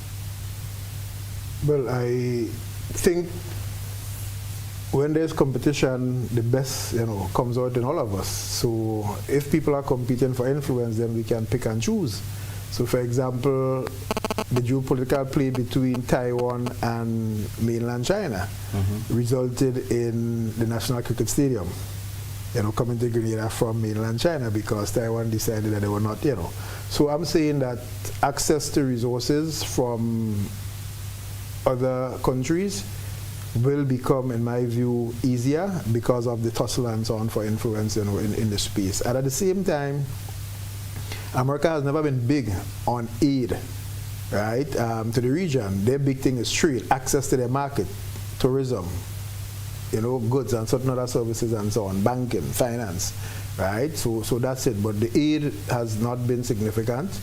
Well, I think when there's competition, the best comes out in all of us. So if people are competing for influence, then we can pick and choose. So for example, the geopolitical play between Taiwan and mainland China resulted in the National Cricket Stadium coming to Grenada from mainland China because Taiwan decided that they were not, So I'm saying that access to resources from other countries will become, in my view, easier because of the tussle and so on for influence in the space. And at the same time, America has never been big on aid, right, to the region. Their big thing is trade, access to their market, tourism, goods and certain other services and so on, banking, finance, right? So that's it. But the aid has not been significant.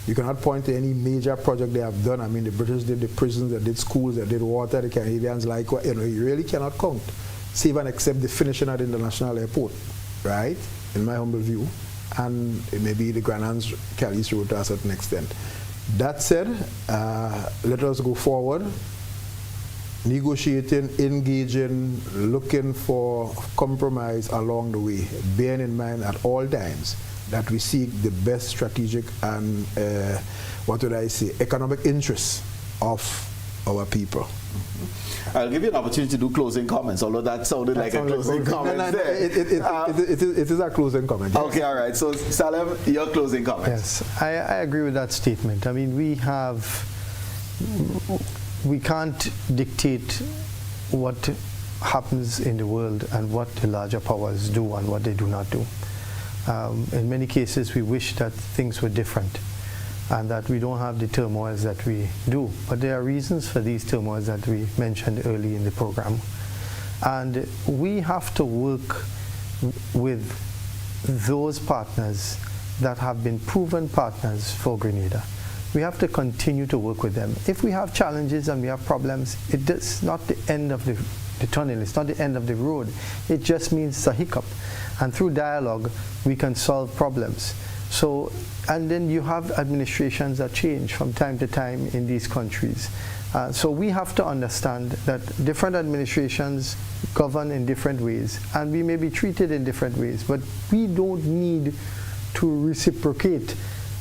You cannot point to any major project they have done. I mean, the British did the prisons, they did schools, they did water, the Canadians likewise. You really cannot count, save and except the finishing at the international airport, right, in my humble view, and maybe the Grand Anse Cali's road to a certain extent. That said, let us go forward negotiating, engaging, looking for compromise along the way, bearing in mind at all times that we seek the best strategic and, economic interests of our people. I'll give you an opportunity to do closing comments, although that sounded like a closing comment. It is a closing comment. Yes. Okay, all right. So, Salim, your closing comments. Yes, I agree with that statement. I mean, we can't dictate what happens in the world and what the larger powers do and what they do not do. In many cases, we wish that things were different and that we don't have the turmoils that we do. But there are reasons for these turmoils that we mentioned early in the program. And we have to work with those partners that have been proven partners for Grenada. We have to continue to work with them. If we have challenges and we have problems, it's not the end of the tunnel, it's not the end of the road. It just means it's a hiccup. And through dialogue, we can solve problems. So, and then you have administrations that change from time to time in these countries. So we have to understand that different administrations govern in different ways, and we may be treated in different ways, but we don't need to reciprocate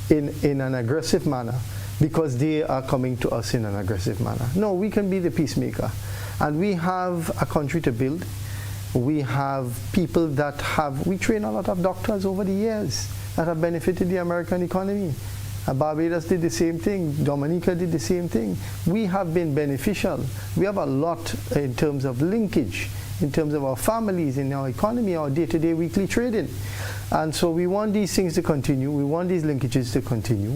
in an aggressive manner because they are coming to us in an aggressive manner. No, we can be the peacemaker. And we have a country to build. We have people that we train a lot of doctors over the years that have benefited the American economy. Barbados did the same thing. Dominica did the same thing. We have been beneficial. We have a lot in terms of linkage, in terms of our families, in our economy, our day-to-day weekly trading. And so we want these things to continue. We want these linkages to continue.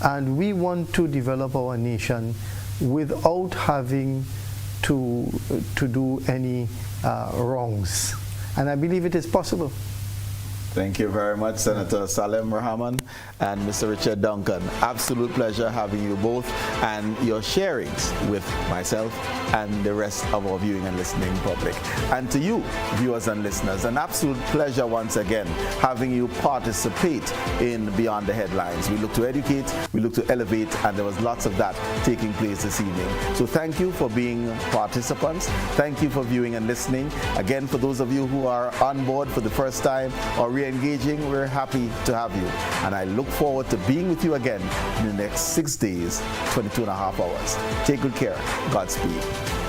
And we want to develop our nation without having to do any wrongs. And I believe it is possible. Thank you very much, Senator Salim Rahaman and Mr. Richard Duncan. Absolute pleasure having you both and your sharings with myself and the rest of our viewing and listening public. And to you, viewers and listeners, an absolute pleasure once again having you participate in Beyond the Headlines. We look to educate, we look to elevate, and there was lots of that taking place this evening. So thank you for being participants. Thank you for viewing and listening. Again, for those of you who are on board for the first time or re-engaging, we're happy to have you. And I look forward to being with you again in the next 6 days, 22.5 hours. Take good care. Godspeed.